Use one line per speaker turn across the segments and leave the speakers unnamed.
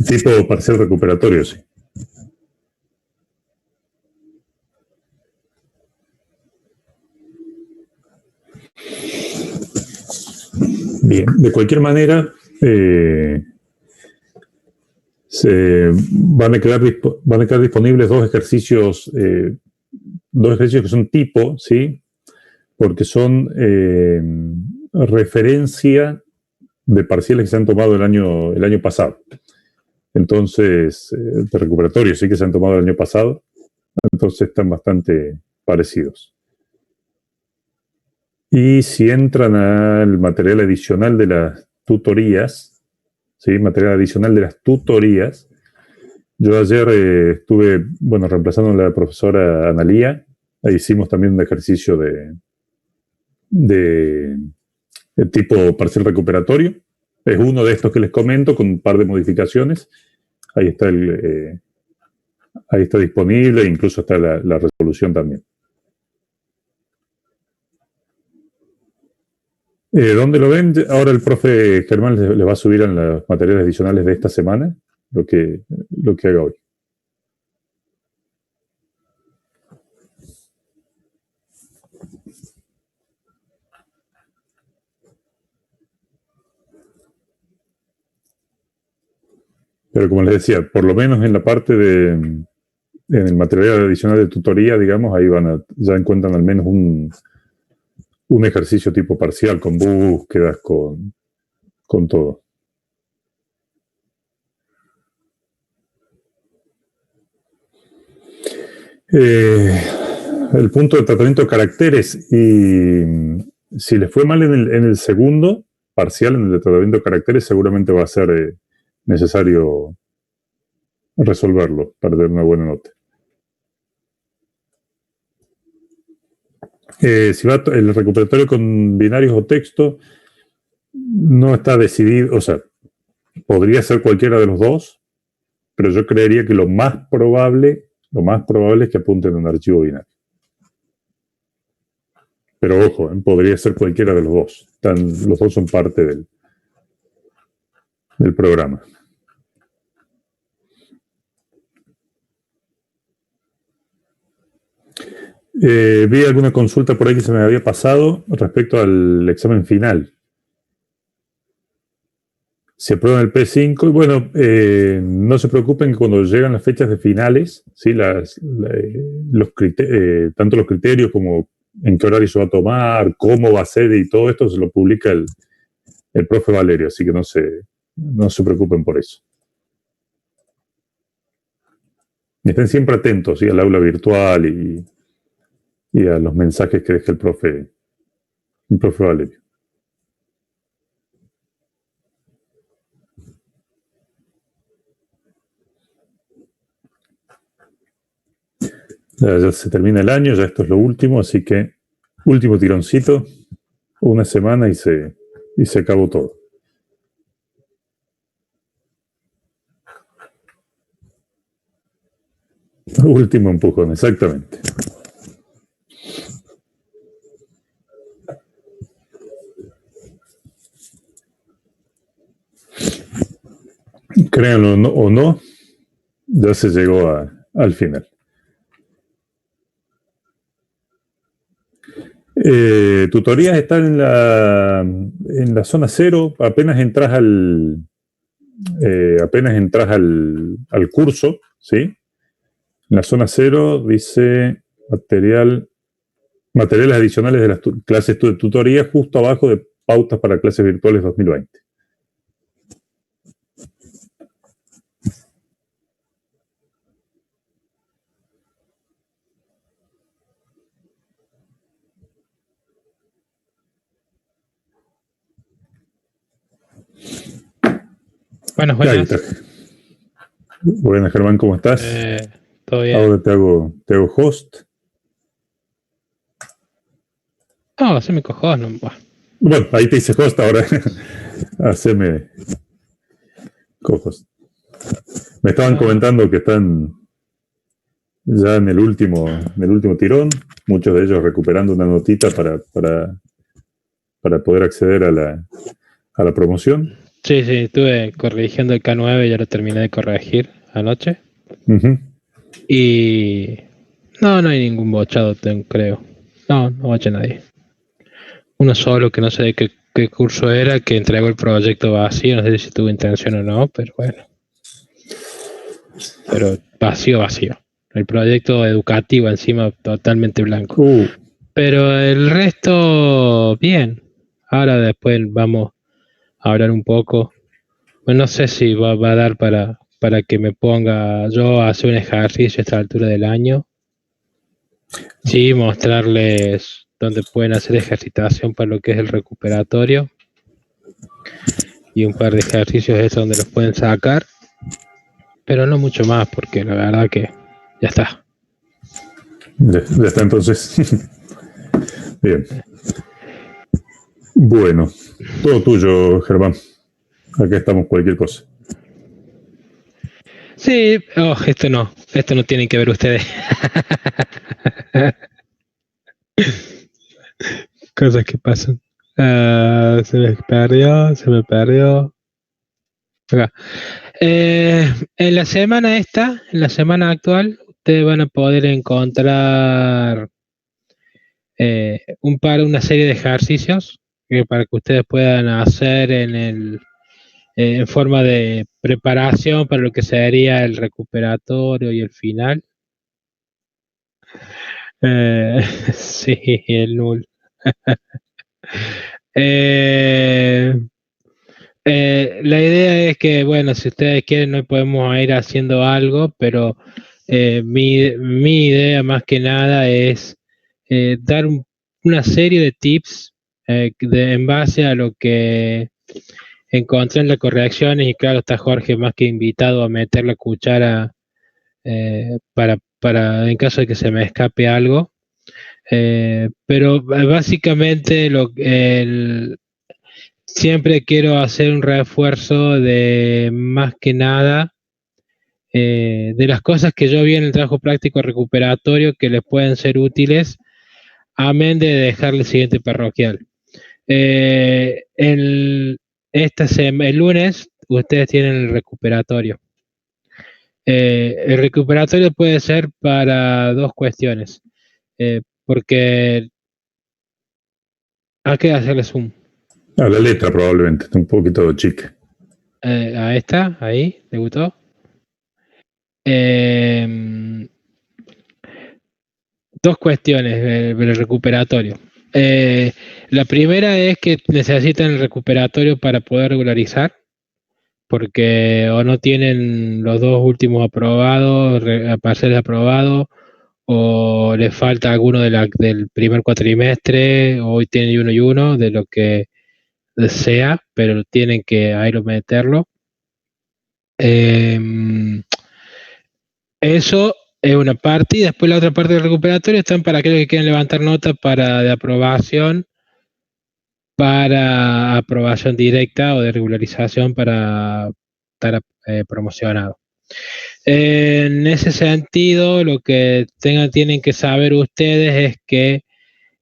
Tipo parcial recuperatorio, sí. Bien, de cualquier manera, van a quedar disponibles dos ejercicios que son tipo, ¿sí? Porque son referencia de parciales que se han tomado el año pasado. Entonces, de recuperatorio sí que se han tomado el año pasado, entonces están bastante parecidos. Y si entran al material adicional de las tutorías, ¿sí? Material adicional de las tutorías, yo ayer estuve, reemplazando a la profesora Analía, ahí hicimos también un ejercicio de tipo parcial recuperatorio. Es uno de estos que les comento con un par de modificaciones. Ahí está ahí está disponible, incluso está la resolución también. ¿Dónde lo ven? Ahora el profe Germán les va a subir en los materiales adicionales de esta semana lo que haga hoy. Pero como les decía, por lo menos en la parte en el material adicional de tutoría, digamos, ahí ya encuentran al menos un ejercicio tipo parcial, con búsquedas, con todo. El punto de tratamiento de caracteres, y si les fue mal en el segundo parcial, en el de tratamiento de caracteres, seguramente va a ser necesario resolverlo para tener una buena nota. Si va el recuperatorio con binarios o texto, no está decidido, o sea, podría ser cualquiera de los dos, pero yo creería que lo más probable es que apunten a un archivo binario. Pero ojo, podría ser cualquiera de los dos. Los dos son parte del programa. Vi alguna consulta por ahí que se me había pasado respecto al examen final. Se aprueba en el P5 y bueno, no se preocupen que cuando llegan las fechas de finales, ¿sí? Tanto los criterios como en qué horario se va a tomar, cómo va a ser y todo esto se lo publica el profe Valerio, así que no se preocupen por eso. Y estén siempre atentos, ¿sí? Al aula virtual y a los mensajes que deja el profe Valerio. Ya se termina el año, ya esto es lo último, así que último tironcito, una semana y se acabó todo. Último empujón, exactamente. Créanlo o no, ya se llegó al final. Tutorías están en la zona 0, apenas entras al curso, ¿sí? En la zona 0 dice materiales adicionales de las clases de tutoría, justo abajo de pautas para clases virtuales 2020.
Buenas.
Buenas, Germán, ¿cómo estás?
Todo bien.
Ahora te hago host.
No, haceme co-host. No.
Bueno, ahí te hice host, ahora haceme co-host. Me estaban comentando que están ya en el último tirón, muchos de ellos recuperando una notita para poder acceder a la promoción.
Sí, estuve corrigiendo el K9, ya lo terminé de corregir anoche.
Uh-huh.
Y no hay ningún bochado, creo. No boché nadie. Uno solo que no sé de qué curso era, que entregó el proyecto vacío, no sé si tuvo intención o no, pero bueno. Pero vacío. El proyecto educativo encima totalmente blanco. Pero el resto, bien. Ahora después vamos a hablar un poco. Pues no sé si va a dar para que me ponga yo a hacer un ejercicio a esta altura del año. Sí, mostrarles dónde pueden hacer ejercitación para lo que es el recuperatorio. Y un par de ejercicios es donde los pueden sacar. Pero no mucho más, porque la verdad que ya está.
Ya está entonces. Bien. Bueno, todo tuyo, Germán. Acá estamos, cualquier cosa.
Sí, esto no tienen que ver ustedes. Cosas que pasan. Se me perdió. Acá. En la semana actual, ustedes van a poder encontrar una serie de ejercicios para que ustedes puedan hacer en forma de preparación para lo que sería el recuperatorio y el final. Sí, el null. La idea es que, bueno, si ustedes quieren, hoy podemos ir haciendo algo, pero mi idea más que nada es dar una serie de tips en base a lo que encontré en las correcciones, y claro, está Jorge más que invitado a meter la cuchara para en caso de que se me escape algo. Pero básicamente siempre quiero hacer un refuerzo de más que nada de las cosas que yo vi en el trabajo práctico recuperatorio que les pueden ser útiles, amén de dejarle el siguiente parroquial. El lunes ustedes tienen el recuperatorio. El recuperatorio puede ser para dos cuestiones, porque hay que hacerle zoom.
A la letra probablemente, está un poquito chica.
A esta, ahí, ¿te gustó? Dos cuestiones del recuperatorio. La primera es que necesitan el recuperatorio para poder regularizar, porque o no tienen los dos últimos aprobados, parciales aprobados, o les falta alguno del primer cuatrimestre, o hoy tienen uno y uno, de lo que sea, pero tienen que ahí meterlo. Eso es una parte, y después la otra parte del recuperatorio están para aquellos que quieren levantar notas de aprobación, para aprobación directa o de regularización para estar promocionado. En ese sentido, lo que tienen que saber ustedes es que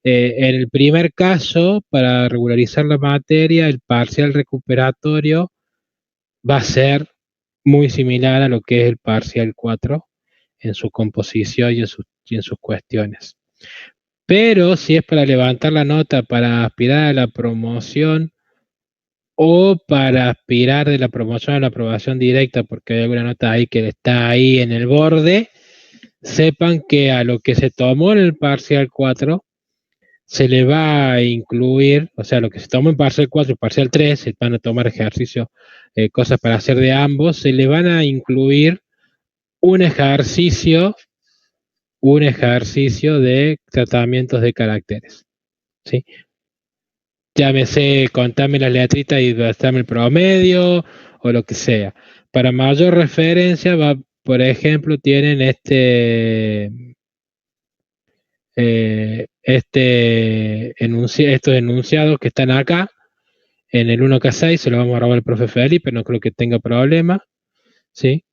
en el primer caso, para regularizar la materia, el parcial recuperatorio va a ser muy similar a lo que es el parcial 4 en su composición y en sus cuestiones. Pero si es para levantar la nota para aspirar a la promoción o para aspirar de la promoción a la aprobación directa, porque hay alguna nota ahí que está ahí en el borde, sepan que a lo que se tomó en el parcial 4 se le va a incluir, o sea, lo que se tomó en parcial 4 y parcial 3, se van a tomar ejercicios, cosas para hacer de ambos, se le van a incluir un ejercicio de tratamientos de caracteres, ¿sí? Llámese, contame las letritas y dame el promedio o lo que sea. Para mayor referencia, por ejemplo, tienen estos enunciados que están acá en el 1K6, se lo vamos a robar al profe Felipe, no creo que tenga problema, ¿sí?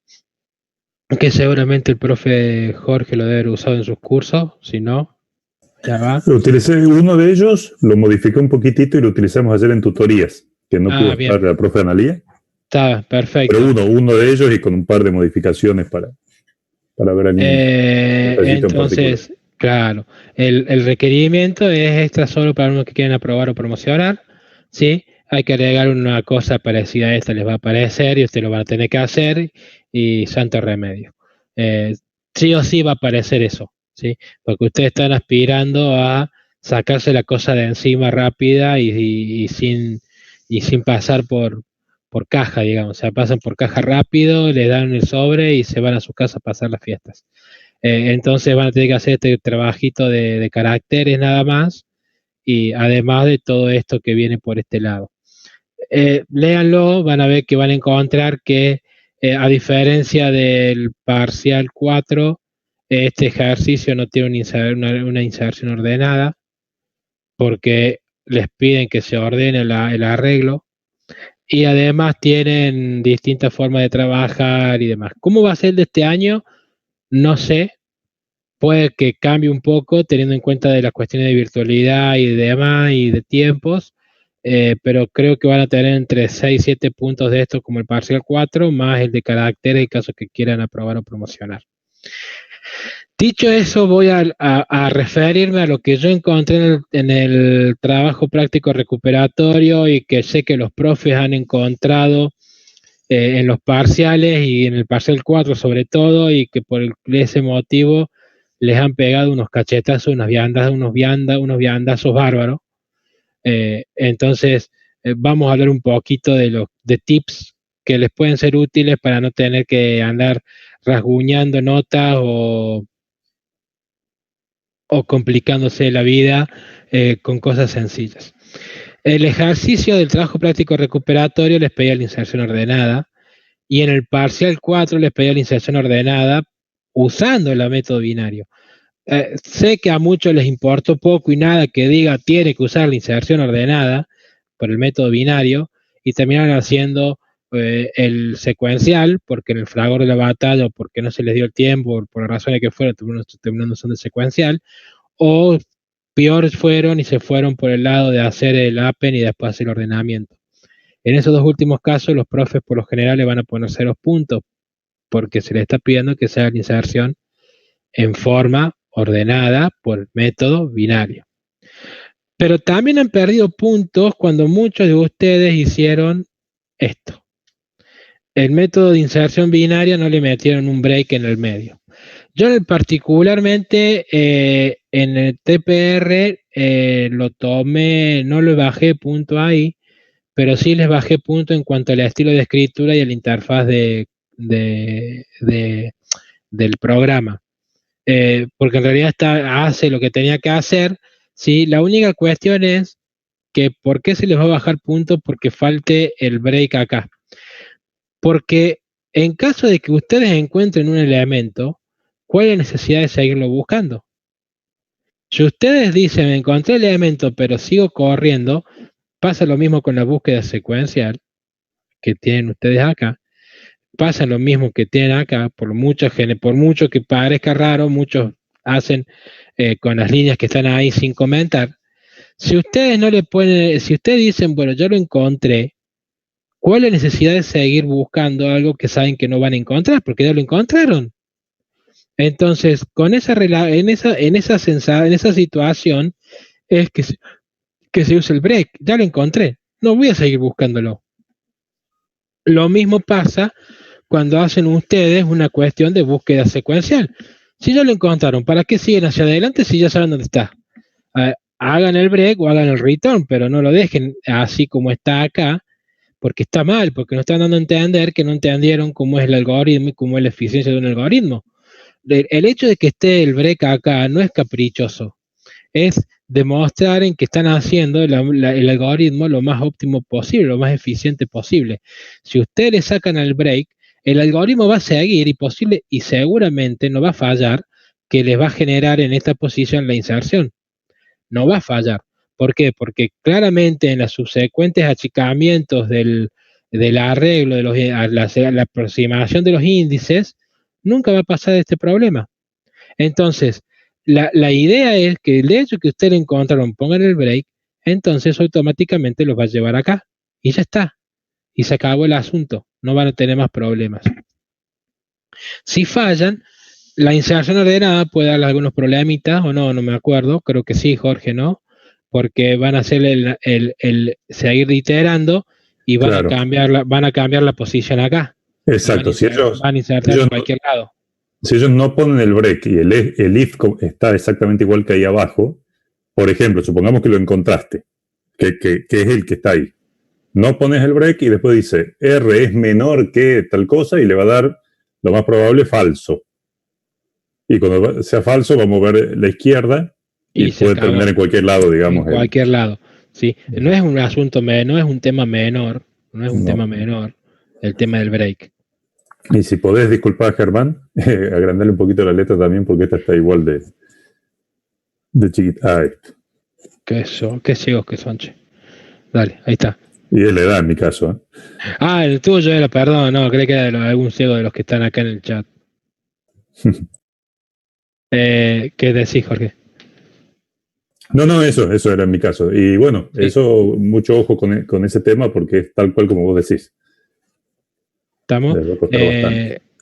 Que seguramente el profe Jorge lo debe haber usado en sus cursos, si no, ya va.
Utilicé uno de ellos, lo modifiqué un poquitito y lo utilizamos ayer en tutorías. que no pudo
bien.
estar la profe Analía.
Está perfecto.
Pero uno de ellos y con un par de modificaciones para ver algún
entonces, claro, el requerimiento es extra solo para los que quieren aprobar o promocionar, ¿sí? Hay que agregar una cosa parecida a esta, les va a aparecer y ustedes lo van a tener que hacer y santo remedio. Sí o sí va a aparecer eso, ¿sí? Porque ustedes están aspirando a sacarse la cosa de encima rápida y sin pasar por caja, digamos, o sea, pasan por caja rápido, le dan el sobre y se van a su casa a pasar las fiestas. Entonces van a tener que hacer este trabajito de caracteres nada más, y además de todo esto que viene por este lado. Léanlo, van a ver que van a encontrar que a diferencia del parcial 4, este ejercicio no tiene una inserción ordenada, porque les piden que se ordene el arreglo, y además tienen distintas formas de trabajar y demás. ¿Cómo va a ser de este año? No sé, puede que cambie un poco teniendo en cuenta de las cuestiones de virtualidad y de demás y de tiempos, pero creo que van a tener entre 6 y 7 puntos de esto como el parcial 4, más el de caracteres en caso que quieran aprobar o promocionar. Dicho eso, voy a referirme a lo que yo encontré en el trabajo práctico recuperatorio y que sé que los profes han encontrado en los parciales y en el parcial 4 sobre todo, y que por ese motivo les han pegado unos cachetazos, unos viandazos bárbaros. Entonces, vamos a hablar un poquito de tips que les pueden ser útiles para no tener que andar rasguñando notas o complicándose la vida con cosas sencillas. El ejercicio del trabajo práctico recuperatorio les pedía la inserción ordenada, y en el parcial 4 les pedía la inserción ordenada usando el método binario. Sé que a muchos les importó poco y nada que diga tiene que usar la inserción ordenada por el método binario, y terminaron haciendo el secuencial porque en el fragor de la batalla o porque no se les dio el tiempo por las razones que fueron, terminando usando el secuencial, o peor fueron y se fueron por el lado de hacer el APEN y después hacer el ordenamiento. En esos dos últimos casos los profes por lo general le van a poner 0 puntos porque se les está pidiendo que se haga la inserción en forma ordenada por el método binario. Pero también han perdido puntos cuando muchos de ustedes hicieron esto. El método de inserción binaria no le metieron un break en el medio. Yo particularmente en el TPR lo tomé, no lo bajé punto ahí, pero sí les bajé punto en cuanto al estilo de escritura y a la interfaz del programa. Porque en realidad hace lo que tenía que hacer, ¿sí? La única cuestión es que ¿por qué se les va a bajar puntos porque falte el break acá? Porque en caso de que ustedes encuentren un elemento, ¿cuál es la necesidad de seguirlo buscando? Si ustedes dicen, encontré el elemento pero sigo corriendo, pasa lo mismo con la búsqueda secuencial que tienen ustedes acá, pasa lo mismo que tienen acá, por mucho que parezca raro, muchos hacen con las líneas que están ahí sin comentar. Si ustedes no le ponen, si ustedes dicen, bueno, yo lo encontré, ¿cuál es la necesidad de seguir buscando algo que saben que no van a encontrar? Porque ya lo encontraron. Entonces, en esa situación es que se usa el break. Ya lo encontré, no voy a seguir buscándolo. Lo mismo pasa cuando hacen ustedes una cuestión de búsqueda secuencial. Si ya lo encontraron, ¿para qué siguen hacia adelante si ya saben dónde está? Hagan el break o hagan el return, pero no lo dejen así como está acá, porque está mal, porque nos están dando a entender que no entendieron cómo es el algoritmo y cómo es la eficiencia de un algoritmo. El hecho de que esté el break acá no es caprichoso, es demostrar en que están haciendo el algoritmo lo más óptimo posible, lo más eficiente posible. Si ustedes le sacan el break, el algoritmo va a seguir y seguramente no va a fallar, que les va a generar en esta posición la inserción. No va a fallar. ¿Por qué? Porque claramente en los subsecuentes achicamientos del arreglo, la aproximación de los índices, nunca va a pasar este problema. Entonces, la idea es que el hecho que ustedes encontraron, pongan el break, entonces automáticamente los va a llevar acá. y ya está. Y se acabó el asunto. No van a tener más problemas. Si fallan, la inserción ordenada puede darle algunos problemitas, o no me acuerdo. Creo que sí, Jorge, ¿no? Porque van a hacer el seguir iterando y van a cambiar la posición acá.
Exacto.
Van a insertar en cualquier lado.
Si ellos no ponen el break y el if está exactamente igual que ahí abajo, por ejemplo, supongamos que lo encontraste, que es el que está ahí. No pones el break y después dice R es menor que tal cosa y le va a dar lo más probable falso. Y cuando sea falso va a mover la izquierda y puede terminar en cualquier lado, digamos.
En cualquier lado, sí. No es un asunto, no es un tema menor, tema menor el tema del break.
Y si podés disculpar, Germán, agrandarle un poquito la letra también porque esta está igual de chiquita.
Qué ciegos que son, che. Dale, ahí está.
Y es la edad en mi caso.
El tuyo era, perdón, no, creo que era de algún ciego de los que están acá en el chat. ¿Qué decís, Jorge?
No, eso era en mi caso. Y bueno, sí. Eso, mucho ojo con ese tema porque es tal cual como vos decís.
¿Estamos?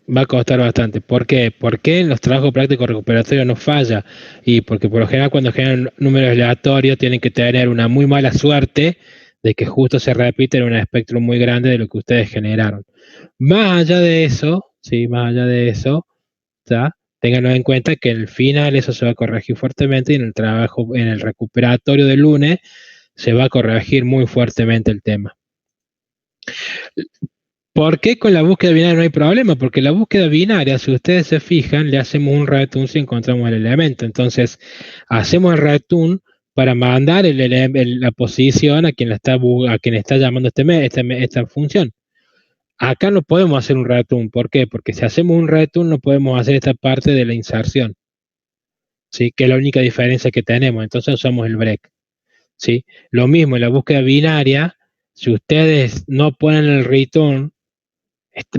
Va a costar bastante. ¿Por qué? Porque en los trabajos prácticos recuperatorios no falla. Y porque por lo general cuando generan números aleatorios tienen que tener una muy mala suerte de que justo se repite en un espectro muy grande de lo que ustedes generaron. Más allá de eso, ¿tá? Ténganlo en cuenta que al final eso se va a corregir fuertemente y en el trabajo, en el recuperatorio del lunes, se va a corregir muy fuertemente el tema. ¿Por qué con la búsqueda binaria no hay problema? Porque la búsqueda binaria, si ustedes se fijan, le hacemos un return si encontramos el elemento. Entonces, hacemos el return para mandar la posición a quien está llamando esta función. Acá no podemos hacer un return. ¿Por qué? Porque si hacemos un return no podemos hacer esta parte de la inserción, ¿sí? Que es la única diferencia que tenemos. Entonces usamos el break, ¿sí? Lo mismo en la búsqueda binaria, si ustedes no ponen el return,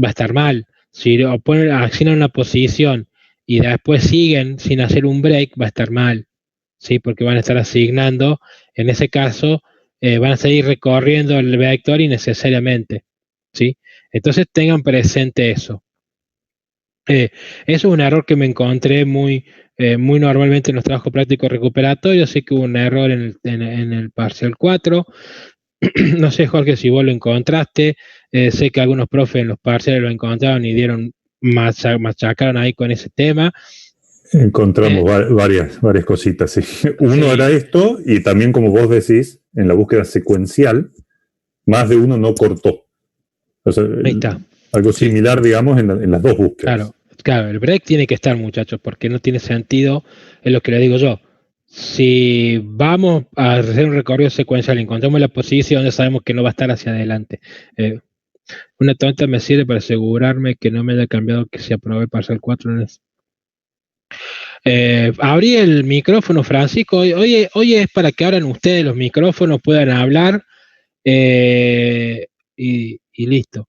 va a estar mal. Si accionan una posición y después siguen sin hacer un break, va a estar mal, ¿sí? Porque van a estar asignando, en ese caso, van a seguir recorriendo el vector innecesariamente, ¿sí? Entonces tengan presente eso. Eso es un error que me encontré muy normalmente en los trabajos prácticos recuperatorios. Sé que hubo un error en el parcial 4. No sé, Jorge, si vos lo encontraste. Sé que algunos profes en los parciales lo encontraron y machacaron ahí con ese tema.
Encontramos varias cositas, sí. Uno era esto, y también, como vos decís, en la búsqueda secuencial, más de uno no cortó. O sea, ahí está. Algo similar, digamos, en las dos búsquedas.
Claro, el break tiene que estar, muchachos, porque no tiene sentido, es lo que le digo yo. Si vamos a hacer un recorrido secuencial y encontramos la posición, ya sabemos que no va a estar hacia adelante. Una tonta me sirve para asegurarme que no me haya cambiado que si aprobé parcial 4 en eso. Abrí el micrófono, Francisco. Hoy es para que abran ustedes los micrófonos, puedan hablar y listo.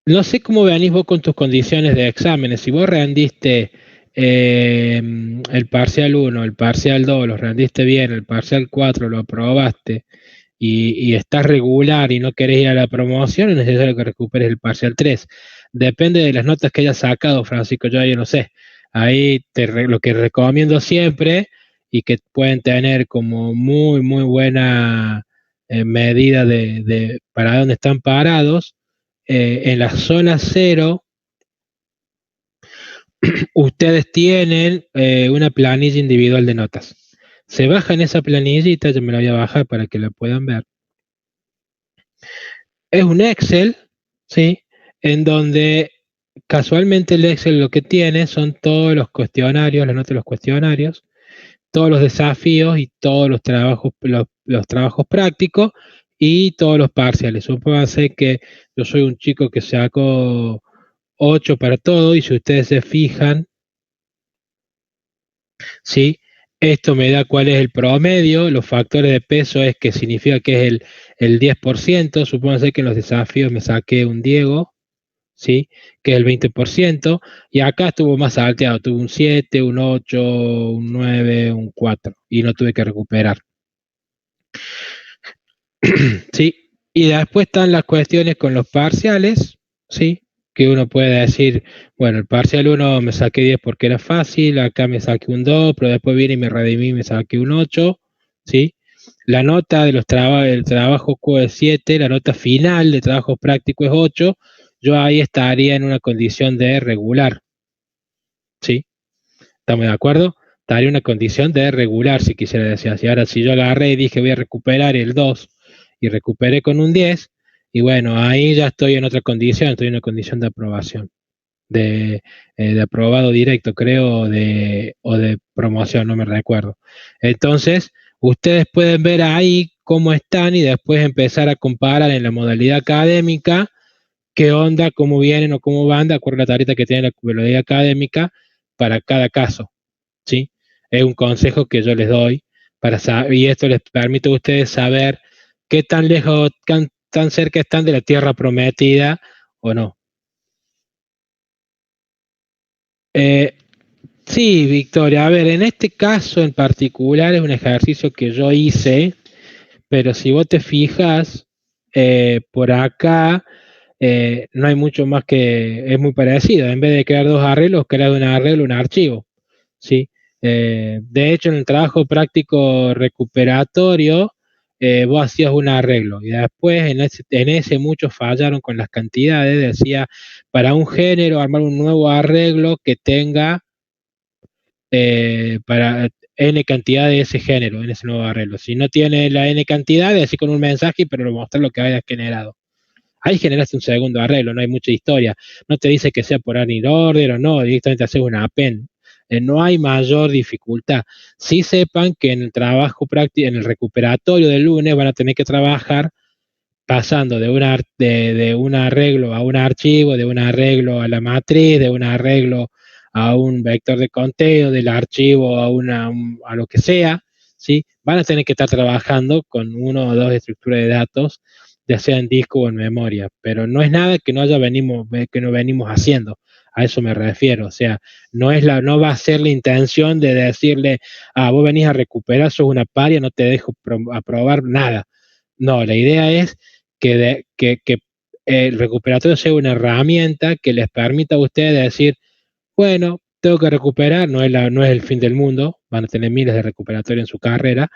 No sé cómo venís vos con tus condiciones de exámenes. Si vos rendiste el parcial 1, el parcial 2, lo rendiste bien, el parcial 4 lo aprobaste y estás regular y no querés ir a la promoción, es necesario que recuperes el parcial 3. Depende de las notas que hayas sacado, Francisco, yo no sé. Ahí lo que recomiendo siempre y que pueden tener como muy, muy buena medida de para dónde están parados. En la zona 0, ustedes tienen una planilla individual de notas. Se baja en esa planillita, yo me la voy a bajar para que la puedan ver. Es un Excel, ¿sí? En donde casualmente el Excel lo que tiene son todos los cuestionarios, las notas de los cuestionarios, todos los desafíos y todos los trabajos prácticos y todos los parciales. Supóngase que yo soy un chico que sacó 8 para todo y si ustedes se fijan, ¿sí? Esto me da cuál es el promedio, los factores de peso es que significa que es el 10%, supóngase que en los desafíos me saqué un Diego, ¿sí? Que es el 20%, y acá estuvo más salteado, tuve un 7, un 8, un 9, un 4, y no tuve que recuperar. Sí, y después están las cuestiones con los parciales, ¿sí? Que uno puede decir, bueno, el parcial 1 me saqué 10 porque era fácil, acá me saqué un 2, pero después vine y me redimí y me saqué un 8, ¿sí? La nota de del trabajo Q es 7, la nota final de trabajo práctico es 8, yo ahí estaría en una condición de regular, ¿sí? ¿Estamos de acuerdo? Estaría en una condición de regular, si quisiera decir así. Ahora, si yo agarré y dije voy a recuperar el 2 y recuperé con un 10, y bueno, ahí ya estoy en otra condición, estoy en una condición de aprobación, de aprobado directo, creo, o de promoción, no me recuerdo. Entonces, ustedes pueden ver ahí cómo están y después empezar a comparar en la modalidad académica qué onda, cómo vienen o cómo van, de acuerdo a la tablita que tiene la modalidad académica para cada caso, ¿sí? Es un consejo que yo les doy para saber, y esto les permite a ustedes saber qué tan lejos, tan cerca están de la tierra prometida o no. Eh, sí, Victoria, a ver, en este caso en particular es un ejercicio que yo hice, pero si vos te fijas, por acá no hay mucho más que, es muy parecido. En vez de crear dos arreglos, crear un arreglo, un archivo, ¿sí? De hecho, en el trabajo práctico recuperatorio, vos hacías un arreglo y después en ese muchos fallaron con las cantidades, decía, para un género armar un nuevo arreglo que tenga para n cantidad de ese género, en ese nuevo arreglo. Si no tiene la n cantidad, así con un mensaje, pero lo mostrar lo que hayas generado. Ahí generaste un segundo arreglo, no hay mucha historia. No te dice que sea por running order o no, directamente haces una append. No hay mayor dificultad. Sí sepan que en el trabajo práctico, en el recuperatorio del lunes van a tener que trabajar pasando de un arreglo a un archivo, de un arreglo a la matriz, de un arreglo a un vector de conteo, del archivo a lo que sea, ¿sí? Van a tener que estar trabajando con uno o dos estructuras de datos, ya sea en disco o en memoria, pero no es nada que que no venimos haciendo. A eso me refiero, o sea, no va a ser la intención de decirle, vos venís a recuperar, sos una paria, no te dejo aprobar nada. No, la idea es que el recuperatorio sea una herramienta que les permita a ustedes decir, bueno, tengo que recuperar, no es el fin del mundo, van a tener miles de recuperatorios en su carrera,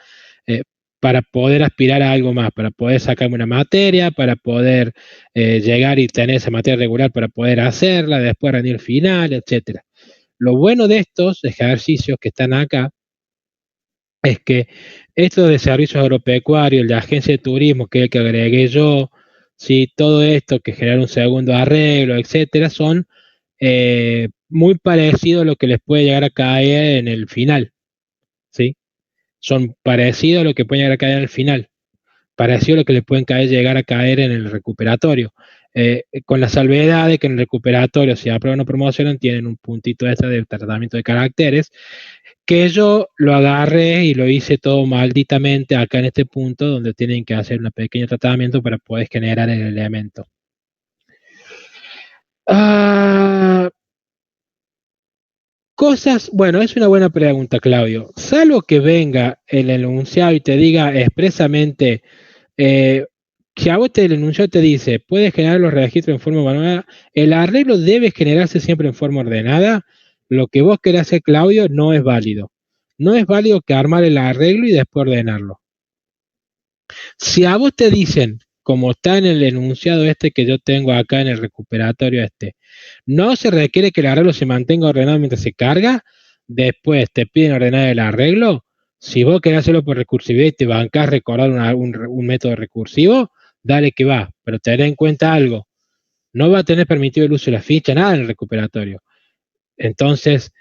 eh, para poder aspirar a algo más, para poder sacarme una materia, para poder llegar y tener esa materia regular para poder hacerla, después rendir final, etcétera. Lo bueno de estos ejercicios que están acá es que esto de servicios agropecuarios, el de agencia de turismo, que es el que agregué yo, ¿sí? Todo esto que genera un segundo arreglo, etcétera, son muy parecidos a lo que les puede llegar a caer en el final, ¿sí? Son parecidos a lo que puede llegar a caer en el final, parecido a lo que les pueden llegar a caer en el recuperatorio. Con la salvedad de que en el recuperatorio, si aprueban o promocionan, tienen un puntito extra de tratamiento de caracteres, que yo lo agarré y lo hice todo malditamente acá en este punto donde tienen que hacer un pequeño tratamiento para poder generar el elemento. Cosas, bueno, es una buena pregunta, Claudio. Salvo que venga el enunciado y te diga expresamente, que a vos el enunciado te dice, puedes generar los registros en forma manual, el arreglo debe generarse siempre en forma ordenada, lo que vos querés hacer, Claudio, no es válido. No es válido que armar el arreglo y después ordenarlo. Si a vos te dicen, como está en el enunciado este que yo tengo acá en el recuperatorio este, no se requiere que el arreglo se mantenga ordenado mientras se carga, después te piden ordenar el arreglo, si vos querés hacerlo por recursividad y te bancás recordar un método recursivo, dale que va, pero ten en cuenta algo, no va a tener permitido el uso de la ficha, nada en el recuperatorio. Entonces,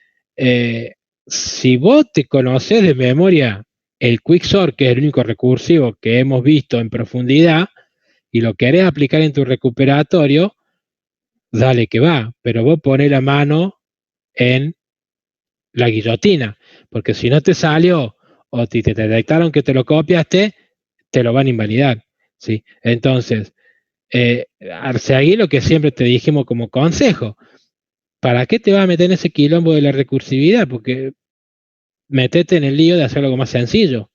si vos te conocés de memoria el Quicksort, que es el único recursivo que hemos visto en profundidad, y lo querés aplicar en tu recuperatorio, dale que va, pero vos ponés la mano en la guillotina, porque si no te salió o te detectaron que te lo copiaste, te lo van a invalidar, ¿sí? Entonces, seguí lo que siempre te dijimos como consejo. ¿Para qué te vas a meter en ese quilombo de la recursividad? Porque metete en el lío de hacer algo más sencillo.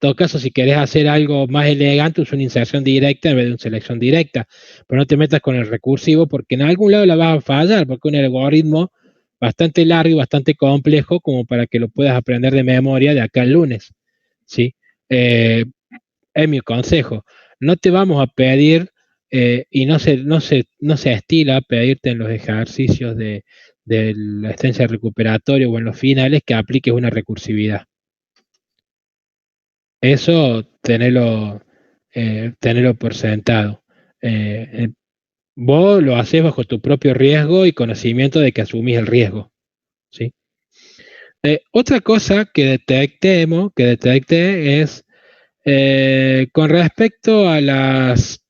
todo caso, si querés hacer algo más elegante, usa una inserción directa en vez de una selección directa, pero no te metas con el recursivo porque en algún lado la vas a fallar, porque es un algoritmo bastante largo y bastante complejo como para que lo puedas aprender de memoria de acá al lunes, ¿sí? Es mi consejo. No te vamos a pedir, y no se estila pedirte en los ejercicios de la estancia recuperatoria o en los finales que apliques una recursividad. Eso tenerlo por sentado. Vos lo haces bajo tu propio riesgo y conocimiento de que asumís el riesgo, ¿sí? Otra cosa que detecté es con respecto a las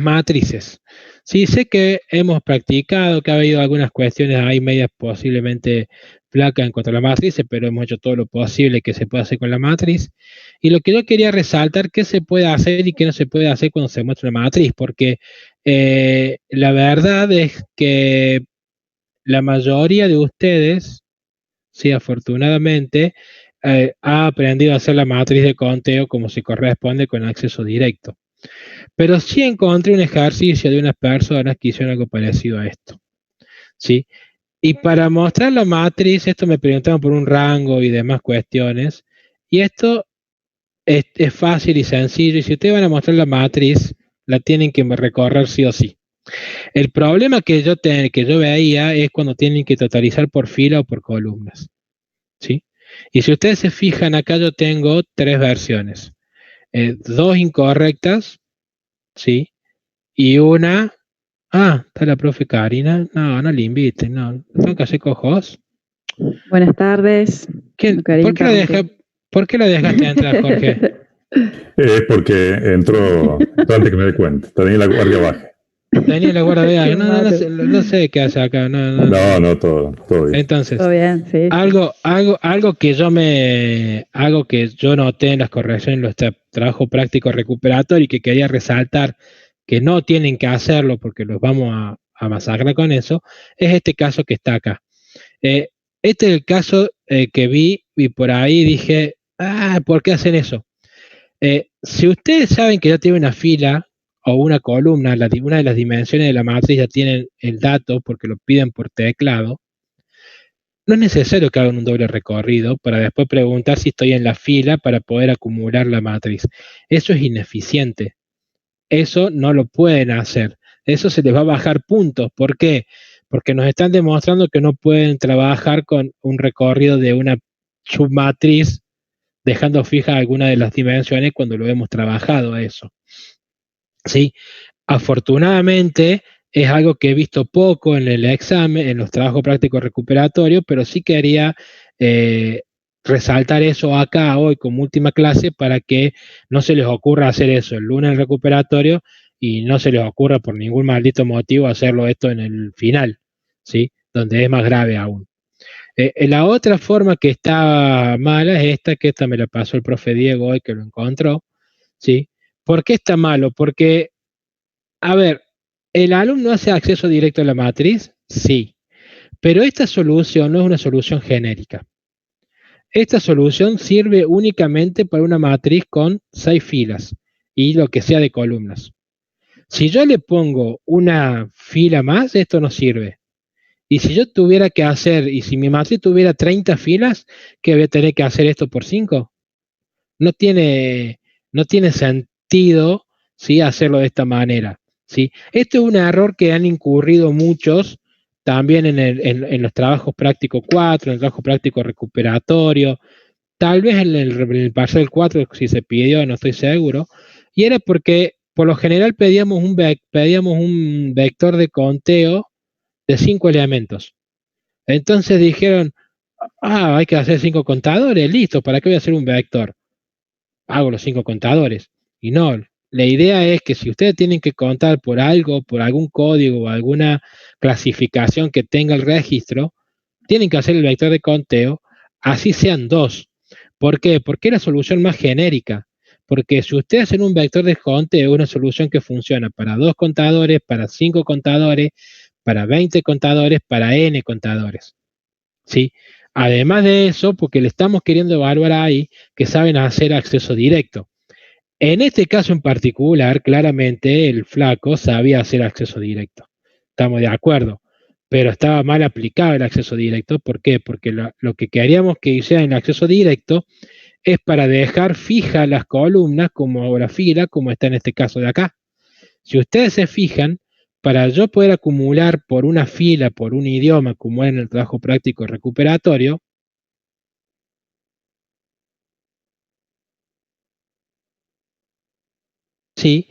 matrices. Sí, sé que hemos practicado, que ha habido algunas cuestiones ahí medias posiblemente flacas en cuanto a la matriz, pero hemos hecho todo lo posible que se pueda hacer con la matriz. Y lo que yo quería resaltar, qué se puede hacer y qué no se puede hacer cuando se muestra una matriz, porque la verdad es que la mayoría de ustedes, sí, afortunadamente, ha aprendido a hacer la matriz de conteo como se corresponde con acceso directo. Pero sí encontré un ejercicio de unas personas que hicieron algo parecido a esto, ¿sí? Y para mostrar la matriz, esto me preguntaban por un rango y demás cuestiones, y esto es fácil y sencillo, y si ustedes van a mostrar la matriz, la tienen que recorrer sí o sí. El problema que yo veía es cuando tienen que totalizar por fila o por columnas, ¿sí? Y si ustedes se fijan, acá yo tengo 3 versiones, 2 incorrectas, ¿sí? Y una, está la profe Karina, no le inviten, no tengo que hacer cojos.
Buenas tardes.
¿Por qué lo dejaste entrar, Jorge?
Porque entró antes que me dé cuenta. Tenía la guardia baja.
Tenía la guardia, no sé qué hace acá.
No, todo bien.
Entonces,
todo bien, sí.
algo que yo noté en las correcciones, en los trabajos prácticos recuperatorios y que quería resaltar que no tienen que hacerlo porque los vamos a masacrar con eso, es este caso que está acá. Este es el caso que vi y por ahí dije, ¿por qué hacen eso? Si ustedes saben que ya tiene una fila o una columna, una de las dimensiones de la matriz ya tienen el dato porque lo piden por teclado, no es necesario que hagan un doble recorrido para después preguntar si estoy en la fila para poder acumular la matriz. Eso es ineficiente. Eso no lo pueden hacer. Eso se les va a bajar puntos. ¿Por qué? Porque nos están demostrando que no pueden trabajar con un recorrido de una submatriz dejando fija alguna de las dimensiones cuando lo hemos trabajado eso. ¿Sí? Afortunadamente es algo que he visto poco en el examen, en los trabajos prácticos recuperatorios, pero sí quería resaltar eso acá hoy como última clase para que no se les ocurra hacer eso el lunes en el recuperatorio y no se les ocurra por ningún maldito motivo hacerlo esto en el final, ¿sí? Donde es más grave aún. La otra forma que está mala es que esta me la pasó el profe Diego hoy que lo encontró, ¿sí? ¿Por qué está malo? Porque, a ver, ¿el alumno hace acceso directo a la matriz? Sí, pero esta solución no es una solución genérica. Esta solución sirve únicamente para una matriz con 6 filas y lo que sea de columnas. Si yo le pongo una fila más, esto no sirve. Y si yo tuviera que hacer, y si mi matriz tuviera 30 filas, ¿qué voy a tener que hacer esto por 5? No tiene sentido, ¿sí?, hacerlo de esta manera, ¿sí? Esto es un error que han incurrido muchos también en los trabajos prácticos 4, en el trabajo práctico recuperatorio, tal vez en el parcial 4 si se pidió, no estoy seguro, y era porque por lo general pedíamos un vector de conteo de 5 elementos. Entonces dijeron, hay que hacer 5 contadores, listo, ¿para qué voy a hacer un vector? Hago los 5 contadores. Y no, la idea es que si ustedes tienen que contar por algo, por algún código o alguna clasificación que tenga el registro, tienen que hacer el vector de conteo, así sean 2. ¿Por qué? Porque es la solución más genérica. Porque si ustedes hacen un vector de conteo, es una solución que funciona para 2 contadores, para 5 contadores, para 20 contadores, para n contadores, ¿sí? Además de eso, porque le estamos queriendo evaluar ahí que saben hacer acceso directo. En este caso en particular, claramente el flaco sabía hacer acceso directo. Estamos de acuerdo, pero estaba mal aplicado el acceso directo. ¿Por qué? Porque lo que queríamos que hiciera en el acceso directo es para dejar fijas las columnas como la fila, como está en este caso de acá. Si ustedes se fijan, para yo poder acumular por una fila, por un idioma, como en el trabajo práctico recuperatorio, sí,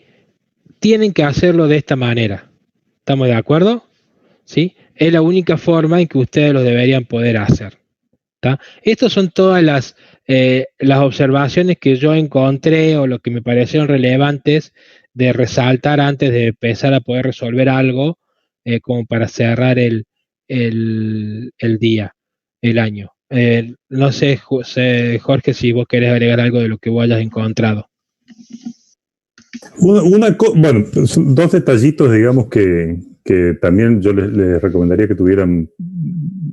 tienen que hacerlo de esta manera. ¿Estamos de acuerdo? ¿Sí? Es la única forma en que ustedes lo deberían poder hacer. ¿Tá? Estas son todas las observaciones que yo encontré o lo que me parecieron relevantes de resaltar antes de empezar a poder resolver algo como para cerrar el día, el año. No sé, Jorge, si vos querés agregar algo de lo que vos hayas encontrado.
Bueno, son dos detallitos, digamos, que también yo les recomendaría que tuvieran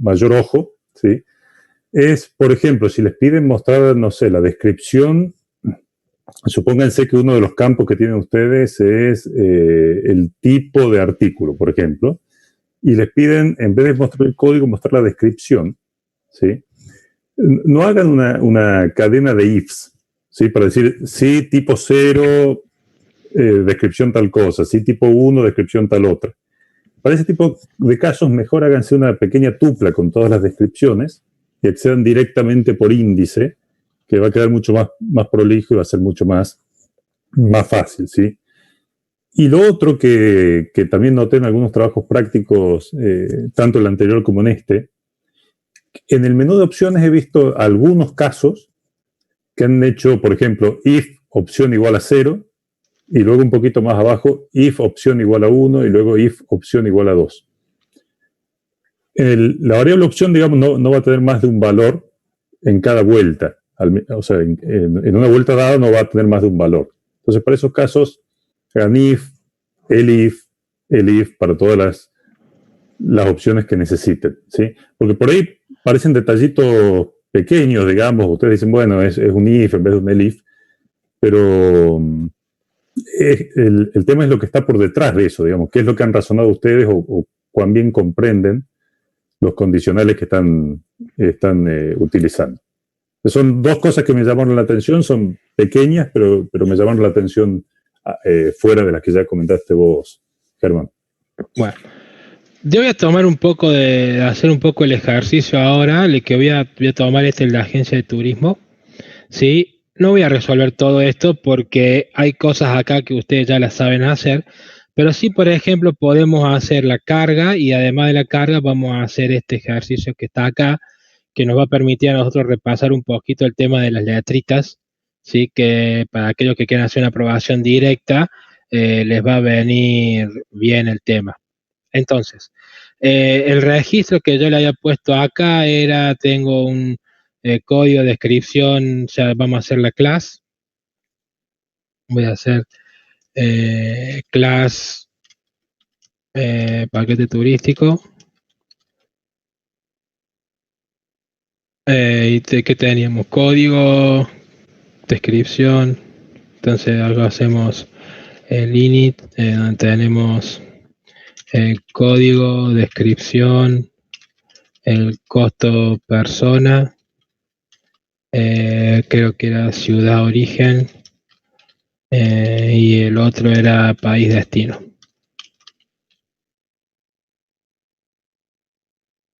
mayor ojo, ¿sí? Es, por ejemplo, si les piden mostrar, no sé, la descripción, supónganse que uno de los campos que tienen ustedes es el tipo de artículo, por ejemplo, y les piden, en vez de mostrar el código, mostrar la descripción, ¿sí? No hagan una cadena de ifs, ¿sí? Para decir, sí, tipo 0, descripción tal cosa, sí, tipo 1, descripción tal otra. Para ese tipo de casos, mejor háganse una pequeña tupla con todas las descripciones y accedan directamente por índice, que va a quedar mucho más prolijo y va a ser mucho más fácil, ¿sí? Y lo otro que también noté en algunos trabajos prácticos, tanto en el anterior como en este, en el menú de opciones he visto algunos casos que han hecho, por ejemplo, if opción igual a 0, y luego un poquito más abajo, if opción igual a 1, y luego if opción igual a 2. La variable opción, digamos, no va a tener más de un valor en cada vuelta. O sea, en una vuelta dada no va a tener más de un valor. Entonces, para esos casos, hagan if, el if para todas las opciones que necesiten, ¿sí? Porque por ahí parecen detallitos pequeños, digamos. Ustedes dicen, bueno, es un if en vez de un elif, pero el tema es lo que está por detrás de eso, digamos. ¿Qué es lo que han razonado ustedes o cuán bien comprenden los condicionales que están utilizando? Son dos cosas que me llamaron la atención, son pequeñas, pero me llamaron la atención fuera de las que ya comentaste vos, Germán.
Bueno, yo voy a tomar hacer un poco el ejercicio ahora, el que voy a tomar es el de la agencia de turismo, ¿sí? No voy a resolver todo esto porque hay cosas acá que ustedes ya las saben hacer, pero sí, por ejemplo, podemos hacer la carga y además de la carga vamos a hacer este ejercicio que está acá, que nos va a permitir a nosotros repasar un poquito el tema de las letritas, ¿sí? Que para aquellos que quieran hacer una aprobación directa, les va a venir bien el tema. Entonces, el registro que yo le había puesto acá era, tengo un código de descripción, o sea, vamos a hacer la class. Voy a hacer class paquete turístico. ¿Y qué teníamos? Código, descripción. Entonces acá hacemos el init, donde tenemos el código, descripción, el costo persona, creo que era ciudad origen, y el otro era país destino.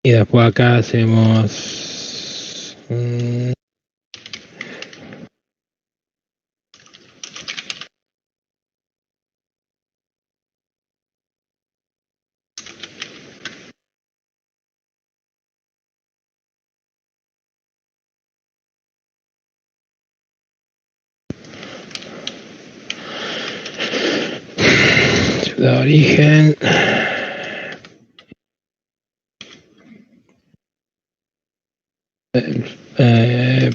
Y después acá hacemos ciudad origen,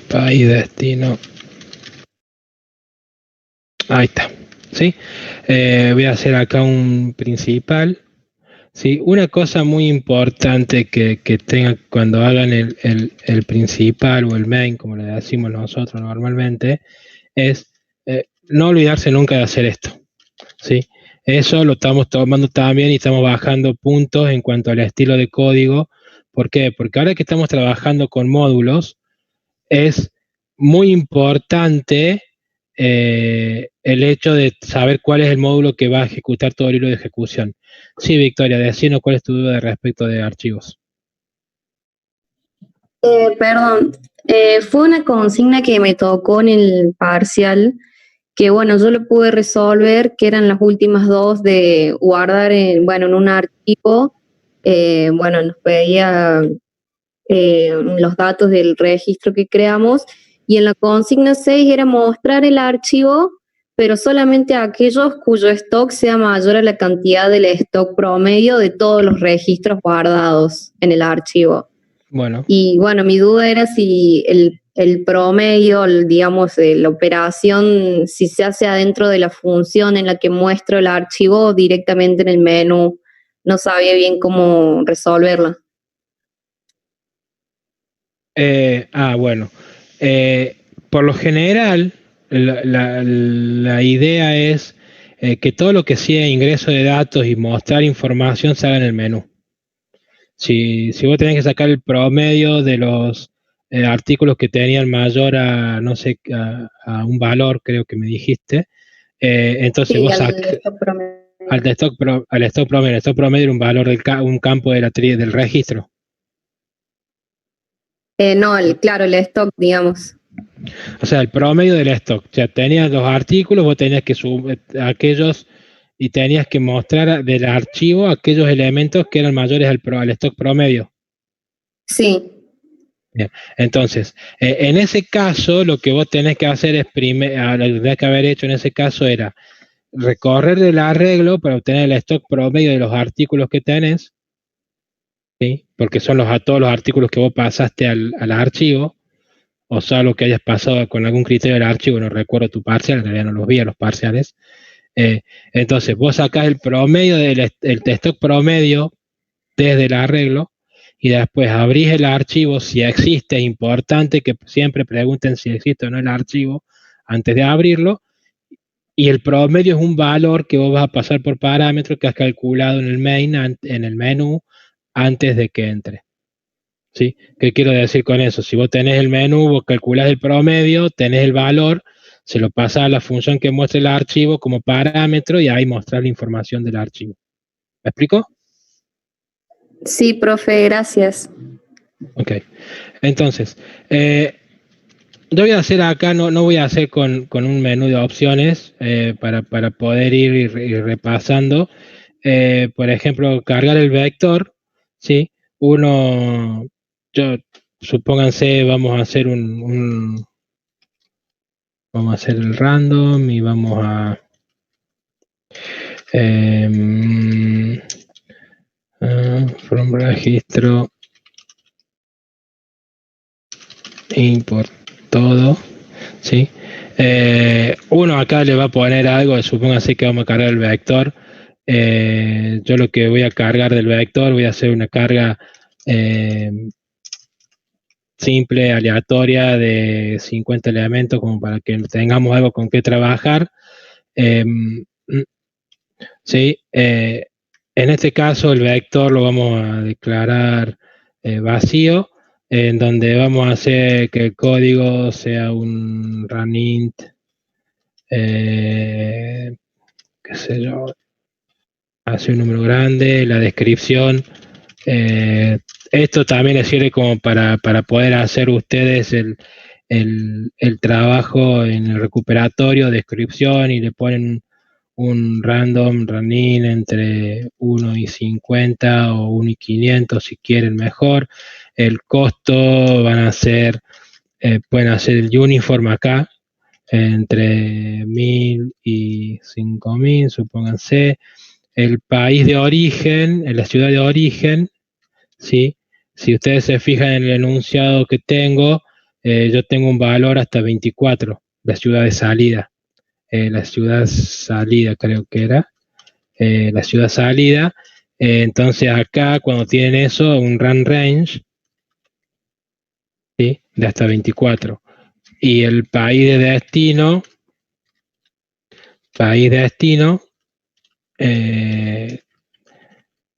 país destino. Ahí está, ¿sí? Voy a hacer acá un principal, Sí, una cosa muy importante que tengan cuando hagan el principal o el main, como le decimos nosotros normalmente, es no olvidarse nunca de hacer esto, ¿sí? Eso lo estamos tomando también y estamos bajando puntos en cuanto al estilo de código. ¿Por qué? Porque ahora que estamos trabajando con módulos, es muy importante el hecho de saber cuál es el módulo que va a ejecutar todo el hilo de ejecución. Sí, Victoria, decinos cuál es tu duda respecto de archivos.
Perdón, fue una consigna que me tocó en el parcial, que bueno, yo lo pude resolver, que eran las últimas dos de guardar en un archivo. Bueno, nos pedía los datos del registro que creamos, y en la consigna 6 era mostrar el archivo, pero solamente a aquellos cuyo stock sea mayor a la cantidad del stock promedio de todos los registros guardados en el archivo.
Bueno.
Y bueno, mi duda era si el promedio, digamos, de la operación, si se hace adentro de la función en la que muestro el archivo o directamente en el menú. No sabía bien cómo resolverla.
Bueno. Por lo general, la idea es que todo lo que sea ingreso de datos y mostrar información se haga en el menú. Si vos tenés que sacar el promedio de los artículos que tenían mayor a, no sé, a un valor, creo que me dijiste, entonces
Sí,
vos
al stock promedio.
al stock promedio. El stock promedio era un valor un campo del registro.
No, claro, el stock, digamos.
O sea, el promedio del stock. O sea, tenías los artículos, vos tenías que subir aquellos y tenías que mostrar del archivo aquellos elementos que eran mayores al stock promedio.
Sí.
Bien. Entonces, en ese caso, lo que vos tenés que hacer es lo que tenés que haber hecho en ese caso era recorrer el arreglo para obtener el stock promedio de los artículos que tenés, ¿sí? Porque son todos los artículos que vos pasaste al archivo, o sea, lo que hayas pasado con algún criterio del archivo, no recuerdo tu parcial, en realidad no los vi a los parciales. Entonces, vos sacás el promedio el stock promedio desde el arreglo y después abrís el archivo si existe. Es importante que siempre pregunten si existe o no el archivo antes de abrirlo, y el promedio es un valor que vos vas a pasar por parámetro que has calculado en el main, en el menú, antes de que entre. ¿Sí? ¿Qué quiero decir con eso? Si vos tenés el menú, vos calculás el promedio, tenés el valor, se lo pasás a la función que muestra el archivo como parámetro y ahí mostrás la información del archivo. ¿Me explico?
Sí, profe, gracias.
Ok. Entonces, yo voy a hacer acá, no voy a hacer con un menú de opciones para poder ir repasando. Por ejemplo, cargar el vector, ¿sí? Supónganse, vamos a hacer vamos a hacer el random y vamos a from registro import todo, ¿sí? Uno acá le va a poner algo, supónganse que vamos a cargar el vector. Yo lo que voy a cargar del vector, voy a hacer una carga simple, aleatoria de 50 elementos, como para que tengamos algo con qué trabajar. ¿Sí? En este caso el vector lo vamos a declarar vacío, en donde vamos a hacer que el código sea un runInt, qué sé yo, hace un número grande, la descripción. Esto también les sirve como para poder hacer ustedes el trabajo en el recuperatorio, descripción, y le ponen un random running entre 1 y 50 o 1 y 500 si quieren mejor. El costo van a ser, pueden hacer el uniform acá, entre 1000 y 5000, supónganse. El país de origen, en la ciudad de origen, ¿sí? Si ustedes se fijan en el enunciado que tengo, yo tengo un valor hasta 24, la ciudad de salida. La ciudad salida creo que era, la ciudad salida, Entonces acá cuando tienen eso, un run range, ¿sí? De hasta 24. Y el país de destino,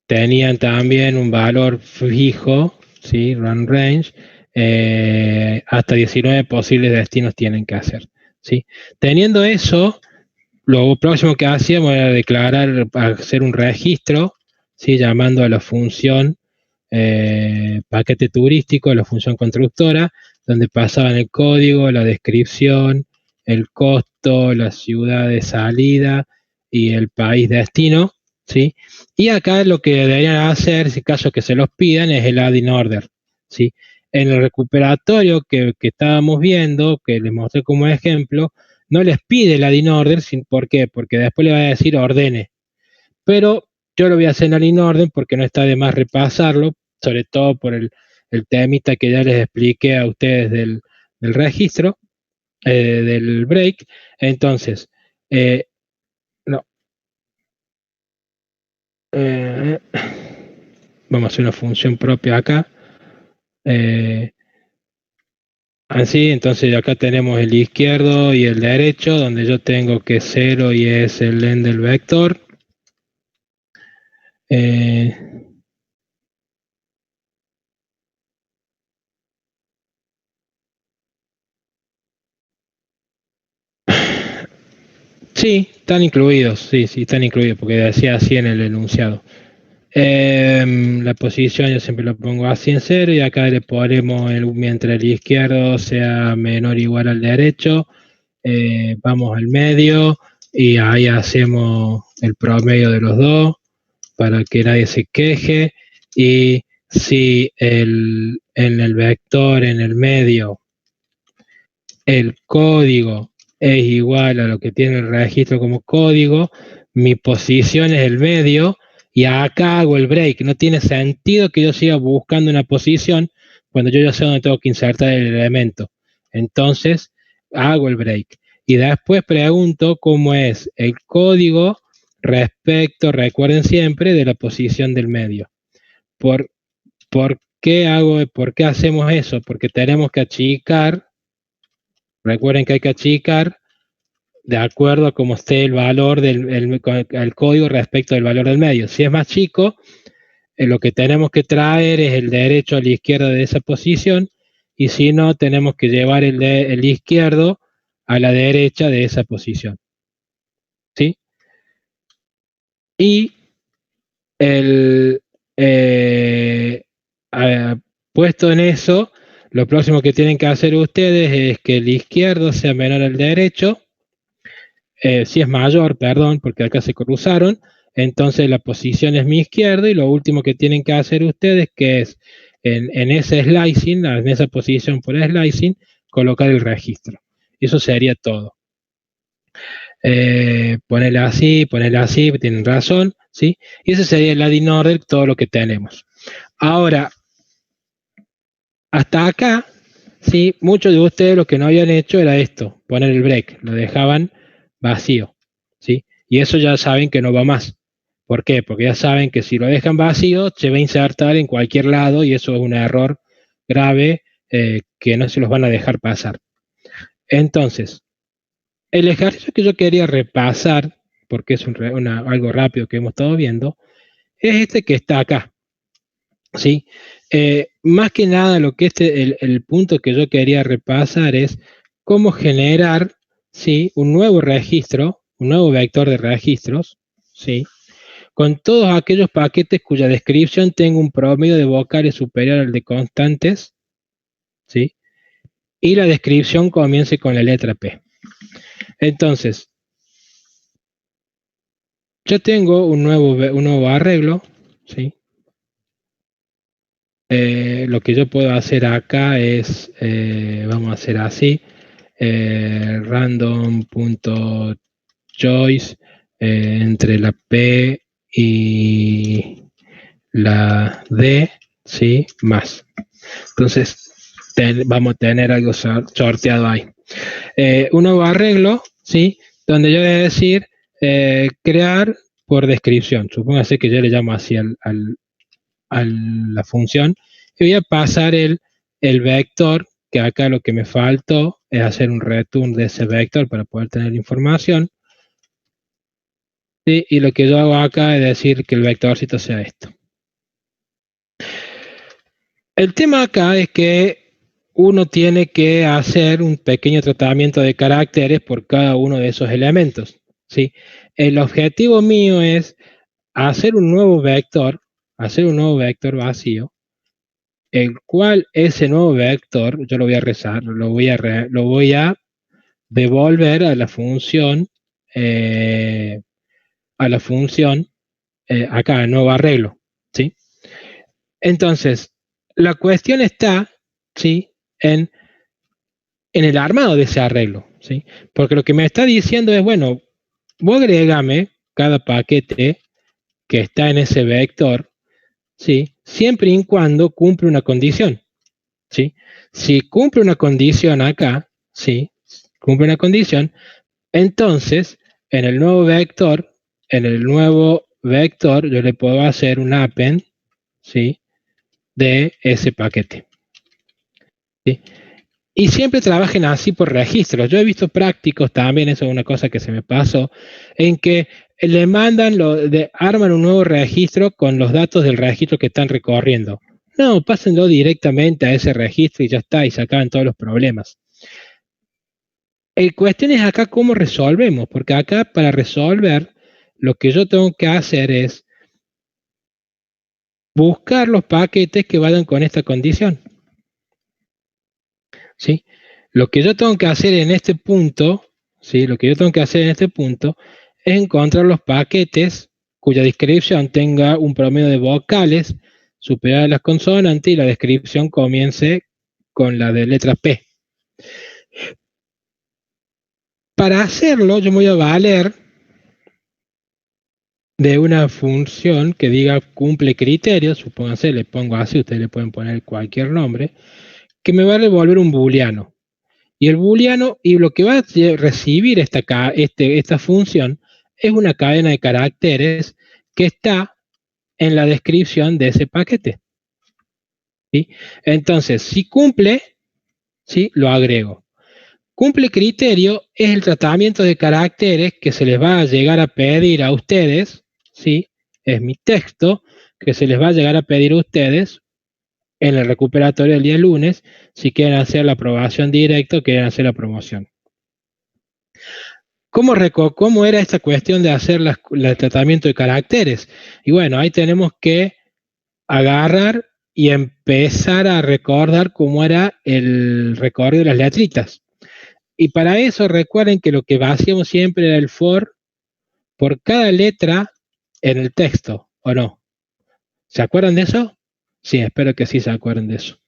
tenían también un valor fijo, ¿sí? Run range, hasta 19 posibles destinos tienen que hacer, ¿sí? Teniendo eso, lo próximo que hacíamos era declarar, hacer un registro, ¿sí? Llamando a la función paquete turístico, la función constructora, donde pasaban el código, la descripción, el costo, la ciudad de salida y el país destino, ¿sí? Y acá lo que deberían hacer, si caso que se los pidan, es el add in order, ¿sí? En el recuperatorio que estábamos viendo, que les mostré como ejemplo, no les pide el add in order, ¿por qué? Porque después le va a decir ordene. Pero yo lo voy a hacer en add in order porque no está de más repasarlo, sobre todo por el temita que ya les expliqué a ustedes del registro, del break. Entonces, no. Vamos a hacer una función propia acá. Así, entonces acá tenemos el izquierdo y el derecho, donde yo tengo que 0 y es el len del vector. Sí, están incluidos, sí, están incluidos, porque decía así en el enunciado. La posición yo siempre lo pongo así en 0 y acá le ponemos mientras el izquierdo sea menor o igual al derecho, vamos al medio y ahí hacemos el promedio de los dos para que nadie se queje. Y si en el vector en el medio el código es igual a lo que tiene el registro como código, mi posición es el medio y acá hago el break. No tiene sentido que yo siga buscando una posición cuando yo ya sé dónde tengo que insertar el elemento. Entonces hago el break y después pregunto cómo es el código respecto, recuerden siempre, de la posición del medio. ¿Por qué hacemos eso? Porque tenemos que achicar. Recuerden que hay que achicar de acuerdo a cómo esté el valor el código respecto del valor del medio. Si es más chico, lo que tenemos que traer es el derecho a la izquierda de esa posición, y si no, tenemos que llevar el izquierdo a la derecha de esa posición. ¿Sí? Y puesto en eso, lo próximo que tienen que hacer ustedes es que el izquierdo sea menor al derecho. Si es mayor, perdón, porque acá se cruzaron, entonces la posición es mi izquierda y lo último que tienen que hacer ustedes, que es en ese slicing, en esa posición por slicing, colocar el registro. Eso sería todo. Ponerle así, tienen razón, ¿sí? Y ese sería el add in order, todo lo que tenemos. Ahora, hasta acá, ¿sí? Muchos de ustedes lo que no habían hecho era esto, poner el break, lo dejaban vacío, ¿sí? Y eso ya saben que no va más. ¿Por qué? Porque ya saben que si lo dejan vacío, se va a insertar en cualquier lado y eso es un error grave que no se los van a dejar pasar. Entonces, el ejercicio que yo quería repasar, porque es algo rápido que hemos estado viendo, es este que está acá, ¿sí? Más que nada lo que el punto que yo quería repasar es cómo generar, ¿sí? Un nuevo registro, un nuevo vector de registros, ¿sí? Con todos aquellos paquetes cuya descripción tenga un promedio de vocales superior al de constantes, ¿sí? Y la descripción comience con la letra P. Entonces, yo tengo un nuevo arreglo, ¿sí? Lo que yo puedo hacer acá es, vamos a hacer así, random.choice entre la P y la D, ¿sí? Más. Entonces, vamos a tener algo sorteado ahí. Un nuevo arreglo, ¿sí? Donde yo voy a decir crear por descripción. Supóngase que yo le llamo así a la función y voy a pasar el vector, que acá lo que me faltó es hacer un return de ese vector para poder tener información. ¿Sí? Y lo que yo hago acá es decir que el vectorcito sea esto. El tema acá es que uno tiene que hacer un pequeño tratamiento de caracteres por cada uno de esos elementos, ¿sí? El objetivo mío es hacer un nuevo vector vacío, el cual ese nuevo vector yo lo voy a rezar, lo voy a devolver a la función, acá, el nuevo arreglo, ¿sí? Entonces, la cuestión está, ¿sí?, en el armado de ese arreglo, ¿sí? Porque lo que me está diciendo es, bueno, vos agregame cada paquete que está en ese vector, ¿sí?, siempre y cuando cumple una condición, ¿sí? Si cumple una condición acá, ¿sí?, cumple una condición, entonces en el nuevo vector yo le puedo hacer un append, ¿sí?, de ese paquete, ¿sí? Y siempre trabajen así por registros. Yo he visto prácticos también, eso es una cosa que se me pasó, en que le mandan, arman un nuevo registro con los datos del registro que están recorriendo. No, pásenlo directamente a ese registro y ya está, y se acaban todos los problemas. La cuestión es acá cómo resolvemos, porque acá para resolver lo que yo tengo que hacer es buscar los paquetes que vayan con esta condición, ¿sí? Lo que yo tengo que hacer en este punto, ¿sí?, es encontrar los paquetes cuya descripción tenga un promedio de vocales superior a las consonantes y la descripción comience con la de letra P. Para hacerlo, yo me voy a valer de una función que diga cumple criterios, supónganse, le pongo así, ustedes le pueden poner cualquier nombre, que me va a devolver un booleano. Y el booleano, y lo que va a recibir esta función es una cadena de caracteres que está en la descripción de ese paquete, ¿sí? Entonces, si cumple, ¿sí?, lo agrego. Cumple criterio es el tratamiento de caracteres que se les va a llegar a pedir a ustedes, ¿sí? Es mi texto que se les va a llegar a pedir a ustedes en el recuperatorio del día lunes, si quieren hacer la aprobación directa o quieren hacer la promoción. ¿Cómo era esta cuestión de hacer el tratamiento de caracteres? Y bueno, ahí tenemos que agarrar y empezar a recordar cómo era el recorrido de las letritas. Y para eso recuerden que lo que hacíamos siempre era el for por cada letra en el texto, ¿o no? ¿Se acuerdan de eso? Sí, espero que sí se acuerden de eso.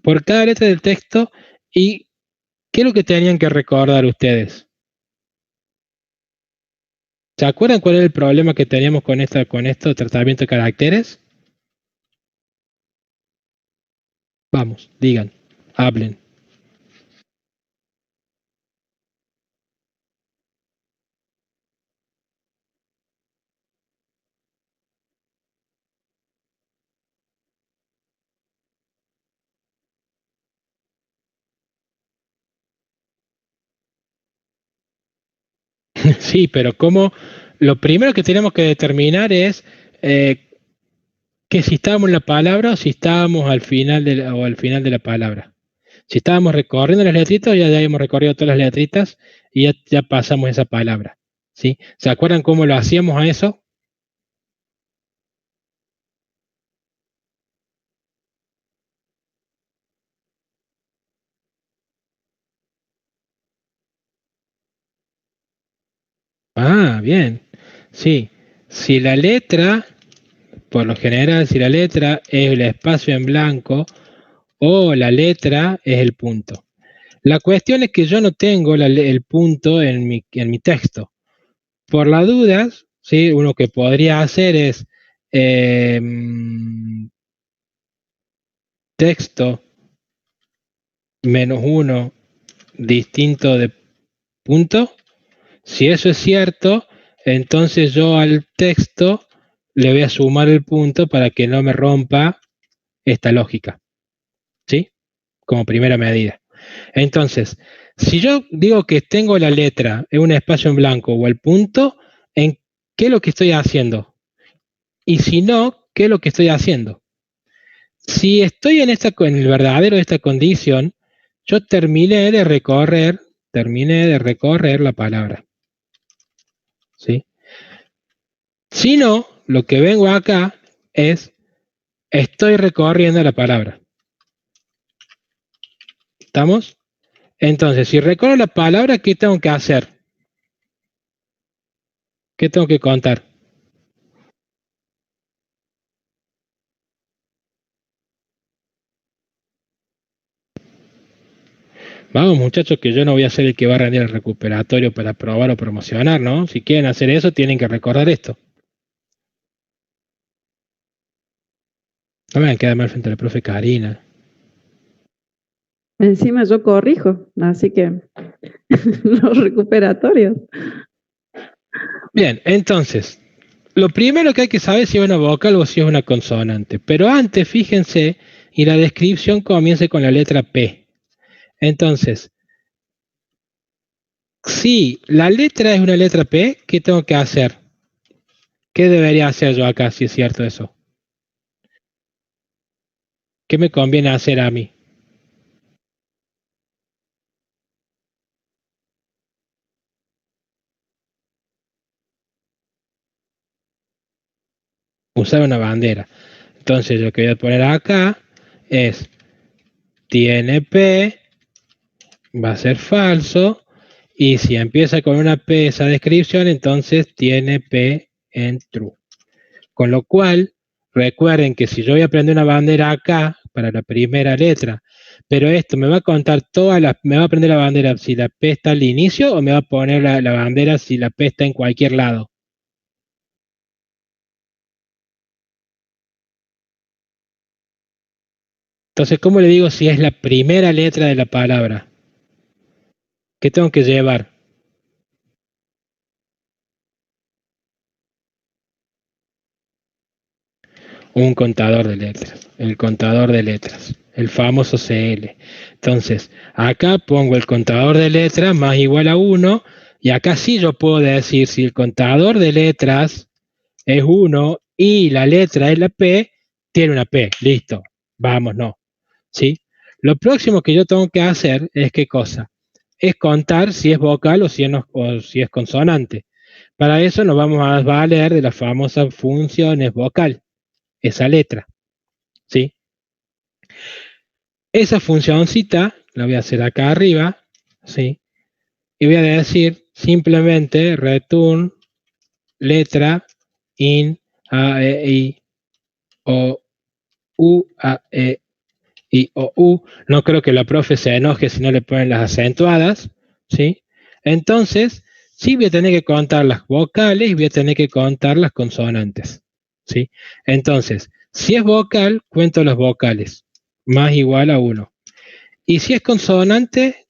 Por cada letra del texto. ¿Y qué es lo que tenían que recordar ustedes? ¿Se acuerdan cuál era el problema que teníamos con esto, tratamiento de caracteres? Vamos, digan, hablen. Sí, pero lo primero que tenemos que determinar es que si estábamos en la palabra o si estábamos al final de la palabra. Si estábamos recorriendo las letritas, ya habíamos recorrido todas las letritas y ya pasamos esa palabra, ¿sí? ¿Se acuerdan cómo lo hacíamos a eso? Ah, bien. Sí. Si la letra, por lo general, si la letra es el espacio en blanco o la letra es el punto. La cuestión es que yo no tengo el punto en mi texto. Por las dudas, ¿sí?, uno que podría hacer es texto -1 distinto de punto. Si eso es cierto, entonces yo al texto le voy a sumar el punto para que no me rompa esta lógica, ¿sí? Como primera medida. Entonces, si yo digo que tengo la letra en un espacio en blanco o el punto, ¿en qué es lo que estoy haciendo? Y si no, ¿qué es lo que estoy haciendo? Si estoy en el verdadero de esta condición, yo terminé de recorrer la palabra, ¿sí? Si no, lo que vengo acá es, estoy recorriendo la palabra. ¿Estamos? Entonces, si recorro la palabra, ¿qué tengo que hacer? ¿Qué tengo que contar? Vamos, muchachos, que yo no voy a ser el que va a rendir el recuperatorio para probar o promocionar, ¿no? Si quieren hacer eso, tienen que recordar esto. No me van a quedar mal frente a la profe Karina.
Encima yo corrijo, así que los recuperatorios.
Bien, entonces, lo primero que hay que saber es si es una vocal o si es una consonante. Pero antes, fíjense, y la descripción comienza con la letra P. Entonces, si la letra es una letra P, ¿qué tengo que hacer? ¿Qué debería hacer yo acá, si es cierto eso? ¿Qué me conviene hacer a mí? Usar una bandera. Entonces, lo que voy a poner acá es, tiene P, va a ser falso, y si empieza con una P esa descripción, entonces tiene P en true. Con lo cual, recuerden que si yo voy a prender una bandera acá, para la primera letra, pero esto me va a contar me va a prender la bandera si la P está al inicio o me va a poner la bandera si la P está en cualquier lado. Entonces, ¿cómo le digo si es la primera letra de la palabra? ¿Qué tengo que llevar? Un contador de letras, el contador de letras, el famoso CL. Entonces, acá pongo el contador de letras más igual a 1, y acá sí yo puedo decir si el contador de letras es 1 y la letra es la P, tiene una P, listo, vamos, no, ¿sí? Lo próximo que yo tengo que hacer es ¿qué cosa? Es contar si es vocal o si es consonante. Para eso nos vamos a valer de las famosas funciones vocal, esa letra, ¿sí? Esa funcioncita la voy a hacer acá arriba, ¿sí? Y voy a decir simplemente return letra in a e i o u a e i o u. No creo que la profe se enoje si no le ponen las acentuadas, ¿sí? Entonces, sí voy a tener que contar las vocales y voy a tener que contar las consonantes, ¿sí? Entonces, si es vocal, cuento las vocales, más igual a 1. Y si es consonante,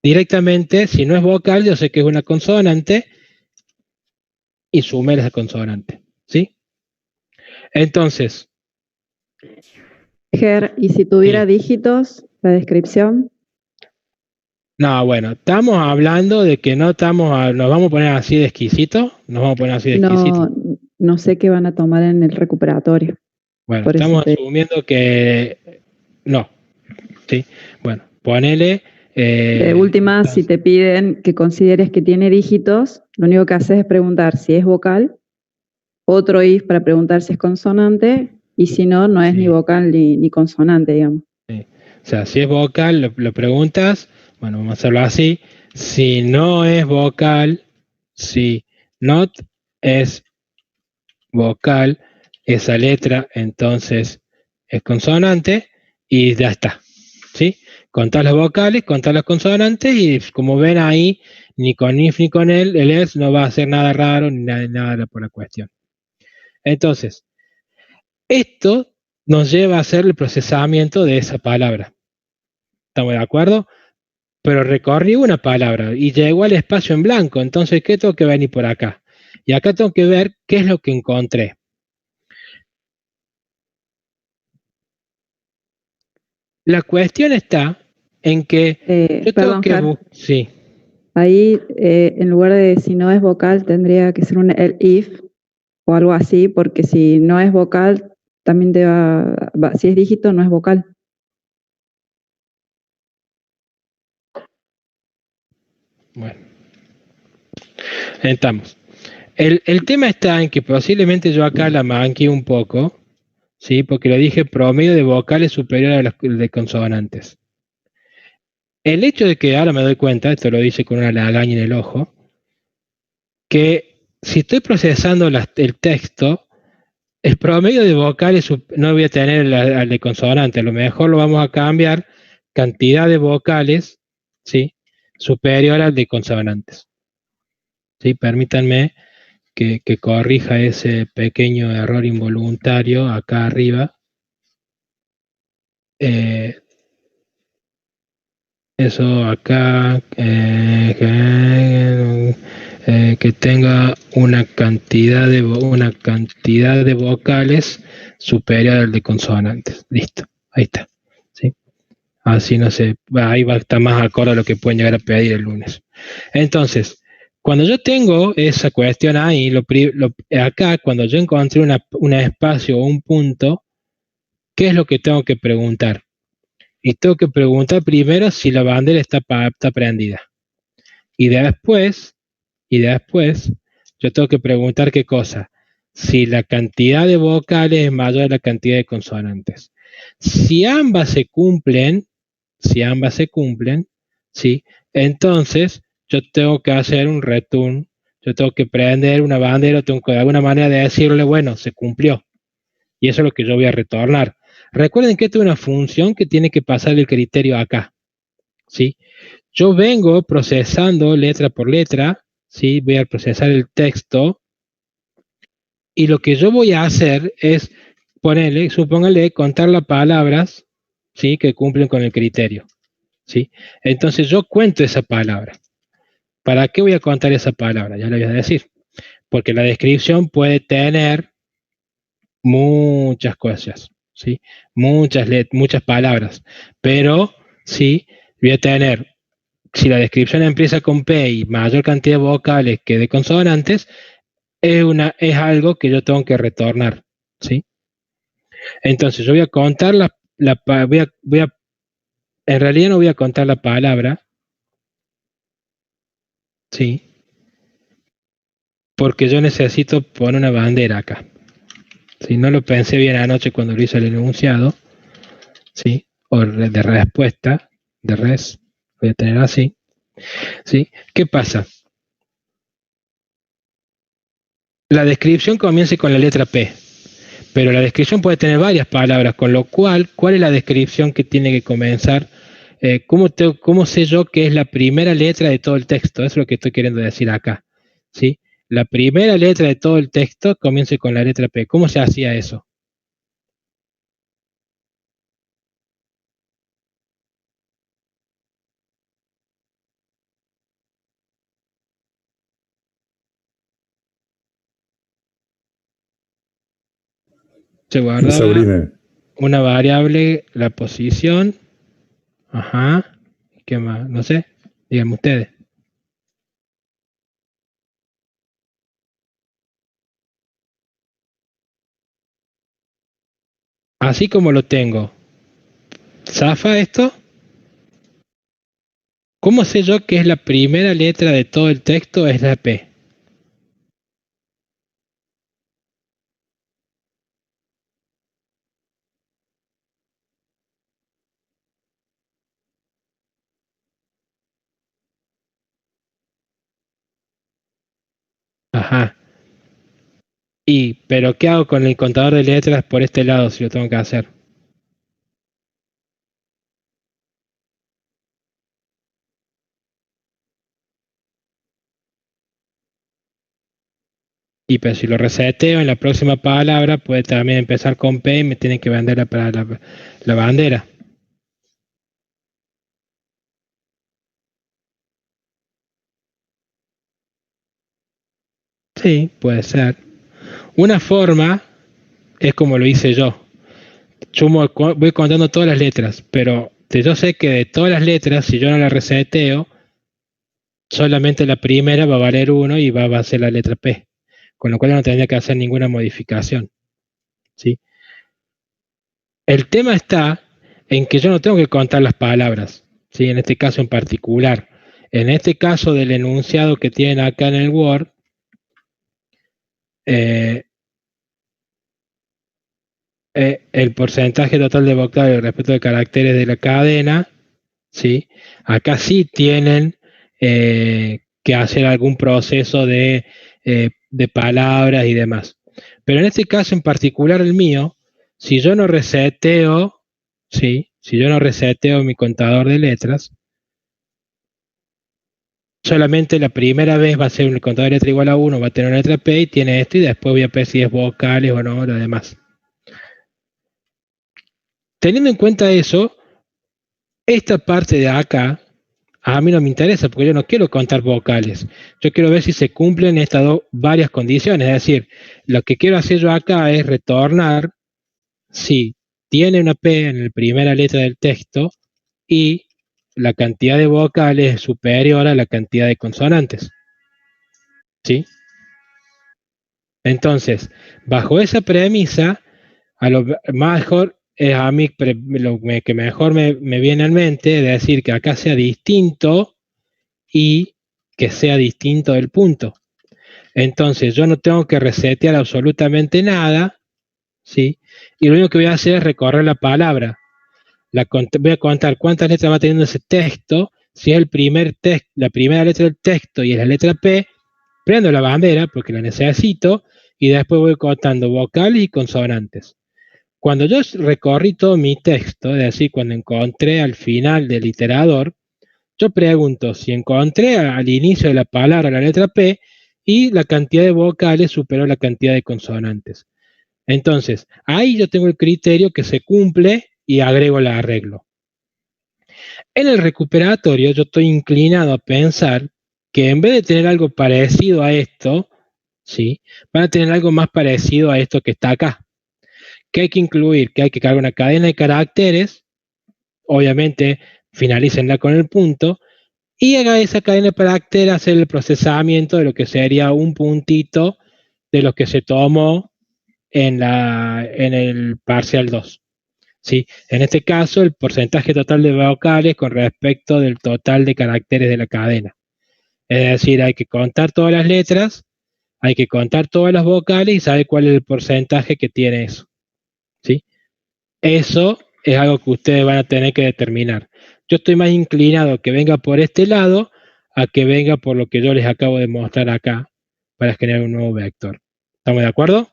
directamente, si no es vocal, yo sé que es una consonante y sume esa consonante, ¿sí? Entonces.
Ger, ¿y si tuviera dígitos, la descripción?
No, bueno, estamos hablando de que nos vamos a poner así de exquisito,
No sé qué van a tomar en el recuperatorio.
Bueno, estamos asumiendo que no, ¿sí? Bueno, ponele.
De última, entonces, si te piden que consideres que tiene dígitos, lo único que haces es preguntar si es vocal, otro if para preguntar si es consonante, y si no, no es ni vocal ni consonante, digamos.
Sí. O sea, si es vocal, lo preguntas, bueno, vamos a hacerlo así. Si no es vocal, si not es vocal, esa letra entonces es consonante y ya está, ¿sí? Contás las vocales, contás las consonantes y como ven ahí, ni con if ni con el es no va a hacer nada raro ni nada por la cuestión. Entonces, esto nos lleva a hacer el procesamiento de esa palabra. ¿Estamos de acuerdo? Pero recorrí una palabra y llegó al espacio en blanco, entonces, ¿qué tengo que venir por acá? Y acá tengo que ver qué es lo que encontré. La cuestión está en que yo tengo
Perdón,
que
Ger.
sí.
Ahí, en lugar de si no es vocal, tendría que ser un el if o algo así, porque si no es vocal, también si es dígito, no es vocal.
Bueno, estamos. El tema está en que posiblemente yo acá la manqué un poco, ¿sí? Porque le dije promedio de vocales superior a los de consonantes. El hecho de que ahora me doy cuenta, esto lo dice con una lagaña en el ojo, que si estoy procesando el texto, el promedio de vocales no voy a tener al de consonante, a lo mejor lo vamos a cambiar cantidad de vocales, ¿sí? Superior al de consonantes. ¿Sí? Permítanme que corrija ese pequeño error involuntario acá arriba. Eso acá, que tenga una cantidad de vocales superior al de consonantes. Listo, ahí está. ¿Sí? Así no sé, ahí va a estar más acorde a lo que pueden llegar a pedir el lunes. Entonces, cuando yo tengo esa cuestión ahí, acá, cuando yo encontré un espacio o un punto, ¿qué es lo que tengo que preguntar? Y tengo que preguntar primero si la bandera está prendida. Y después, yo tengo que preguntar qué cosa. Si la cantidad de vocales es mayor a la cantidad de consonantes. Si ambas se cumplen, ¿sí? Entonces yo tengo que hacer un return, yo tengo que prender una bandera, tengo que de alguna manera de decirle, bueno, se cumplió. Y eso es lo que yo voy a retornar. Recuerden que esto es una función que tiene que pasar el criterio acá, ¿sí? Yo vengo procesando letra por letra, ¿sí? Voy a procesar el texto y lo que yo voy a hacer es supóngale, contar las palabras, ¿sí? Que cumplen con el criterio, ¿sí? Entonces yo cuento esa palabra. ¿Para qué voy a contar esa palabra? Ya lo voy a decir. Porque la descripción puede tener muchas cosas, ¿sí? Muchas palabras, pero sí, voy a tener, si la descripción empieza con P y mayor cantidad de vocales que de consonantes, es algo que yo tengo que retornar, ¿sí? Entonces yo voy a contar en realidad no voy a contar la palabra, ¿sí? Porque yo necesito poner una bandera acá. Si no lo pensé bien anoche cuando lo hice el enunciado, ¿sí? O de respuesta, de res, voy a tener así, ¿sí? ¿Qué pasa? La descripción comienza con la letra P, pero la descripción puede tener varias palabras, con lo cual, ¿cuál es la descripción que tiene que comenzar? ¿Cómo sé yo que es la primera letra de todo el texto? Eso es lo que estoy queriendo decir acá, ¿sí? La primera letra de todo el texto comienza con la letra P. ¿Cómo se hacía eso? Se guardaba
Sabrina,
una variable, la posición, ajá, ¿qué más? No sé, díganme ustedes. Así como lo tengo, ¿zafa esto? ¿Cómo sé yo que es la primera letra de todo el texto? Es la P. Ajá. Pero ¿qué hago con el contador de letras por este lado si lo tengo que hacer? Pero si lo reseteo en la próxima palabra, puede también empezar con P y me tiene que vender la bandera. Sí, puede ser. Una forma es como lo hice yo. Yo voy contando todas las letras, pero yo sé que de todas las letras, si yo no las reseteo, solamente la primera va a valer 1 y va a ser la letra P, con lo cual no tendría que hacer ninguna modificación, ¿sí? El tema está en que yo no tengo que contar las palabras, ¿sí? En este caso en particular. En este caso del enunciado que tienen acá en el Word, el porcentaje total de vocabulario respecto de caracteres de la cadena, ¿sí? Acá sí tienen que hacer algún proceso de palabras y demás. Pero en este caso en particular el mío, si yo no reseteo, ¿sí? Si yo no reseteo mi contador de letras, solamente la primera vez va a ser un contador de letra igual a 1, va a tener una letra P y tiene esto, y después voy a ver si es vocales o no, lo demás. Teniendo en cuenta eso, esta parte de acá a mí no me interesa porque yo no quiero contar vocales. Yo quiero ver si se cumplen estas varias condiciones. Es decir, lo que quiero hacer yo acá es retornar si tiene una P en la primera letra del texto y la cantidad de vocales es superior a la cantidad de consonantes. ¿Sí? Entonces, bajo esa premisa, a lo mejor es a mí lo que mejor me viene en mente es decir que acá sea distinto y que sea distinto del punto. Entonces, yo no tengo que resetear absolutamente nada, ¿sí? Y lo único que voy a hacer es recorrer la palabra. Voy a contar cuántas letras va teniendo ese texto. Si es el primer texto, la primera letra del texto y es la letra P, prendo la bandera porque la necesito y después voy contando vocales y consonantes. Cuando yo recorrí todo mi texto, es decir, cuando encontré al final del iterador, yo pregunto si encontré al inicio de la palabra la letra P y la cantidad de vocales superó la cantidad de consonantes. Entonces, ahí yo tengo el criterio que se cumple y agrego el arreglo. En el recuperatorio yo estoy inclinado a pensar que en vez de tener algo parecido a esto, ¿sí? Van a tener algo más parecido a esto que está acá. ¿Qué hay que incluir? Que hay que cargar una cadena de caracteres, obviamente finalícenla con el punto, y haga esa cadena de caracteres hacer el procesamiento de lo que sería un puntito de lo que se tomó en el parcial 2. ¿Sí? En este caso, el porcentaje total de vocales con respecto del total de caracteres de la cadena. Es decir, hay que contar todas las letras, hay que contar todas las vocales y saber cuál es el porcentaje que tiene eso. ¿Sí? Eso es algo que ustedes van a tener que determinar. Yo estoy más inclinado a que venga por este lado a que venga por lo que yo les acabo de mostrar acá para generar un nuevo vector. ¿Estamos de acuerdo?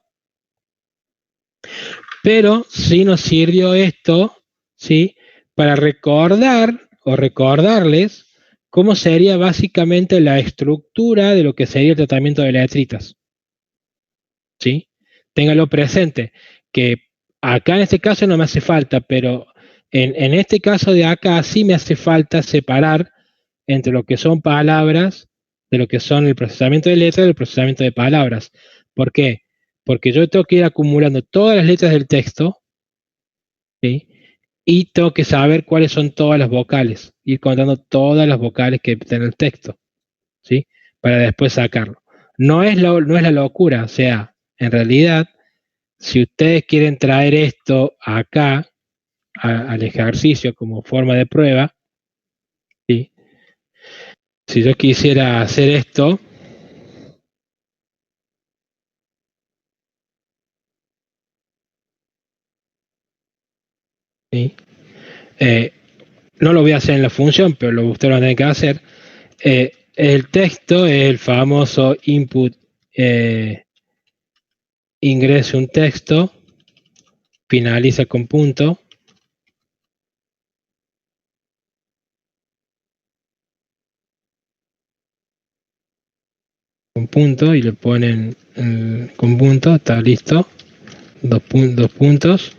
Pero sí nos sirvió esto, ¿sí? Para recordar o recordarles cómo sería básicamente la estructura de lo que sería el tratamiento de letritas. ¿Sí? Ténganlo presente, que acá en este caso no me hace falta, pero en este caso de acá sí me hace falta separar entre lo que son palabras, de lo que son el procesamiento de letras y el procesamiento de palabras. ¿Por qué? Porque yo tengo que ir acumulando todas las letras del texto, ¿sí? Y tengo que saber cuáles son todas las vocales, ir contando todas las vocales que tiene el texto, ¿sí? Para después sacarlo. No es la locura, o sea, en realidad, si ustedes quieren traer esto acá, al ejercicio como forma de prueba, ¿sí? Si yo quisiera hacer esto, ¿sí? No lo voy a hacer en la función, pero lo ustedes lo van a tener que hacer. El texto es el famoso input, ingrese un texto, finaliza con punto, y le ponen con punto, está listo, dos puntos,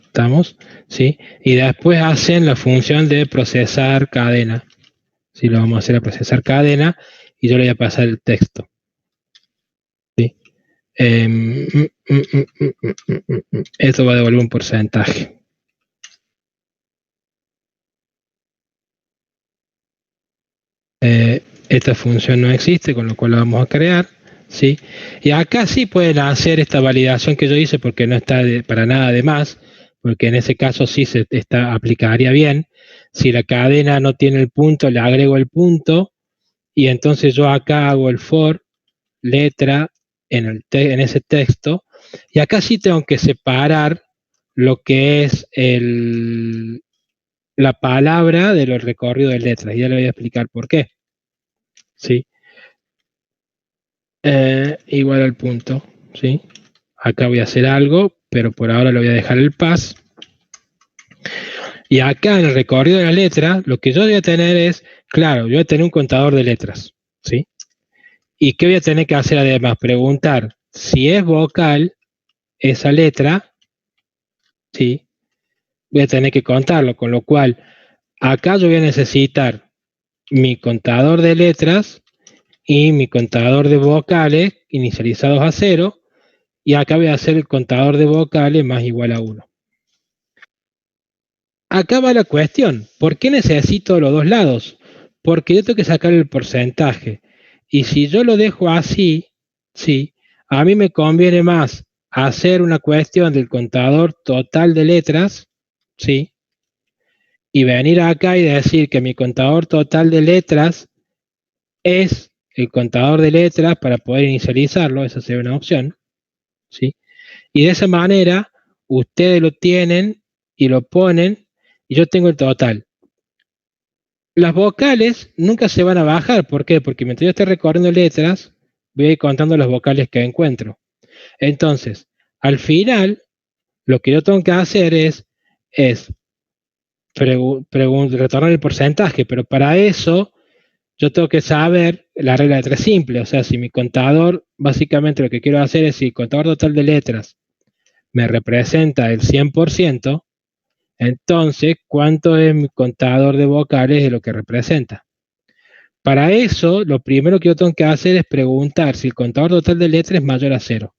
estamos, ¿sí? Y después hacen la función de procesar cadena, ¿sí? Lo vamos a hacer a procesar cadena y yo le voy a pasar el texto, ¿sí? Esto va a devolver un porcentaje. Esta función no existe, con lo cual la vamos a crear, ¿sí? Y acá sí pueden hacer esta validación que yo hice porque no está para nada de más, porque en ese caso sí aplicaría bien. Si la cadena no tiene el punto, le agrego el punto y entonces yo acá hago el for letra en ese texto y acá sí tengo que separar lo que es la palabra de los recorridos de letras y ya le voy a explicar por qué. ¿Sí? Igual al punto, ¿sí? Acá voy a hacer algo, pero por ahora le voy a dejar el pass. Y acá en el recorrido de la letra, lo que yo voy a tener es, claro, yo voy a tener un contador de letras, ¿sí? ¿Y qué voy a tener que hacer además? Preguntar si es vocal esa letra, ¿sí? Voy a tener que contarlo, con lo cual acá yo voy a necesitar mi contador de letras y mi contador de vocales inicializados a 0, y acá voy a hacer el contador de vocales más igual a 1. Acá va la cuestión, ¿por qué necesito los dos lados? Porque yo tengo que sacar el porcentaje, y si yo lo dejo así, sí, a mí me conviene más hacer una cuestión del contador total de letras, sí, y venir acá y decir que mi contador total de letras es el contador de letras para poder inicializarlo, esa sería una opción, ¿sí? Y de esa manera ustedes lo tienen y lo ponen y yo tengo el total. Las vocales nunca se van a bajar, ¿por qué? Porque mientras yo esté recorriendo letras, voy a ir contando las vocales que encuentro. Entonces, al final, lo que yo tengo que hacer es retornar el porcentaje, pero para eso yo tengo que saber la regla de 3 simple, o sea, si mi contador, básicamente lo que quiero hacer es si el contador total de letras me representa el 100%, entonces, ¿cuánto es mi contador de vocales de lo que representa? Para eso, lo primero que yo tengo que hacer es preguntar si el contador total de letras es mayor a 0,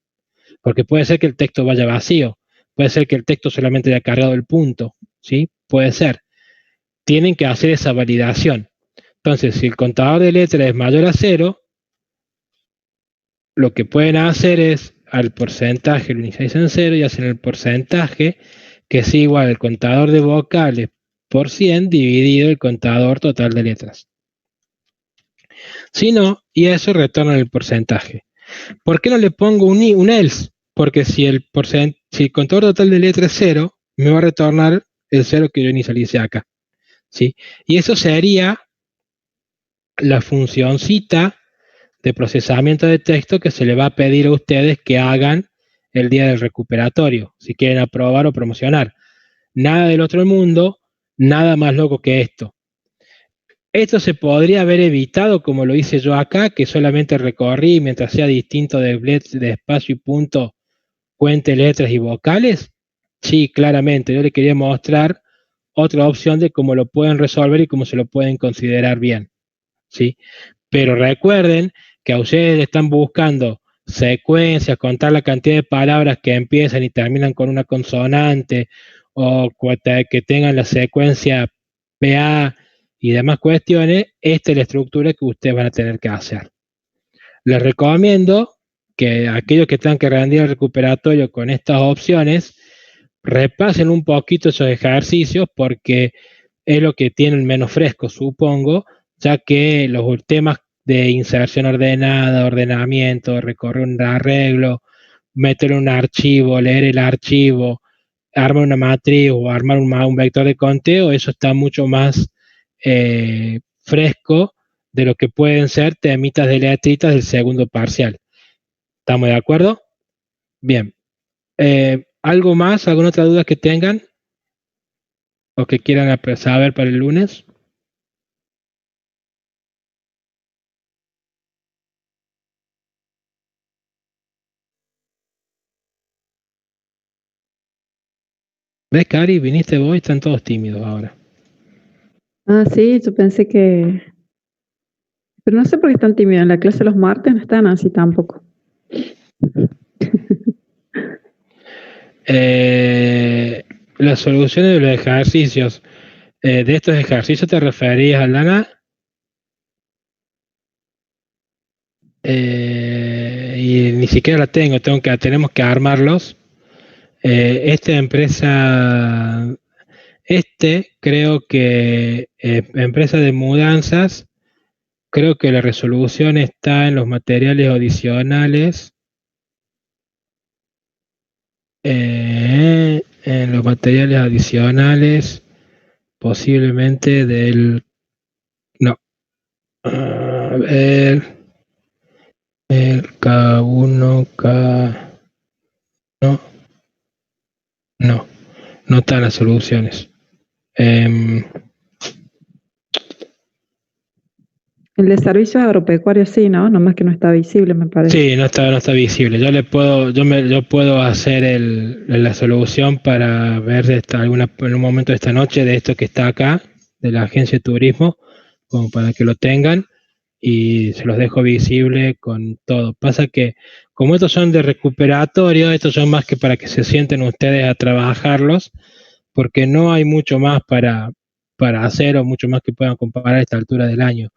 porque puede ser que el texto vaya vacío, puede ser que el texto solamente haya cargado el punto, ¿sí? Puede ser. Tienen que hacer esa validación. Entonces, si el contador de letras es mayor a 0, lo que pueden hacer es al porcentaje lo inicializan en 0 y hacen el porcentaje que es igual al contador de vocales por 100 dividido el contador total de letras. Si no, y eso retorna el porcentaje. ¿Por qué no le pongo un else? Porque si el contador total de letras es 0, me va a retornar el 0 que yo inicialicé acá, ¿sí? Y eso sería la funcioncita de procesamiento de texto que se le va a pedir a ustedes que hagan el día del recuperatorio, si quieren aprobar o promocionar. Nada del otro mundo, nada más loco que esto. Esto se podría haber evitado como lo hice yo acá, que solamente recorrí mientras sea distinto de espacio y punto, cuente letras y vocales. Sí, claramente, yo le quería mostrar otra opción de cómo lo pueden resolver y cómo se lo pueden considerar bien, ¿sí? Pero recuerden que a ustedes están buscando secuencias, contar la cantidad de palabras que empiezan y terminan con una consonante, o que tengan la secuencia PA y demás cuestiones. Esta es la estructura que ustedes van a tener que hacer. Les recomiendo que aquellos que tengan que rendir el recuperatorio con estas opciones, repasen un poquito esos ejercicios porque es lo que tienen menos fresco, supongo, ya que los temas de inserción ordenada, ordenamiento, recorrer un arreglo, meter un archivo, leer el archivo, armar una matriz o armar un vector de conteo, eso está mucho más fresco de lo que pueden ser temitas de letritas del segundo parcial. ¿Estamos de acuerdo? Bien. ¿Algo más? ¿Alguna otra duda que tengan? ¿O que quieran saber para el lunes? ¿Ves, Cari? Viniste vos y están todos tímidos ahora.
Ah, sí, yo pensé que... Pero no sé por qué están tímidos. En la clase los martes no están así tampoco.
Las soluciones de los ejercicios. ¿De estos ejercicios te referías, Alana? Y ni siquiera la tenemos que armarlos. Esta empresa, creo que empresa de mudanzas, creo que la resolución está en los materiales adicionales. En los materiales adicionales, posiblemente del... No. A ver. El K1, K... No. No. No están las soluciones.
El de servicios agropecuarios sí, ¿no? Nomás que no está visible, me parece.
Sí, no está visible. Yo puedo hacer la solución para ver en un momento de esta noche de esto que está acá, de la agencia de turismo, como para que lo tengan y se los dejo visible con todo. Pasa que como estos son de recuperatorio, estos son más que para que se sienten ustedes a trabajarlos, porque no hay mucho más para hacer o mucho más que puedan comparar a esta altura del año,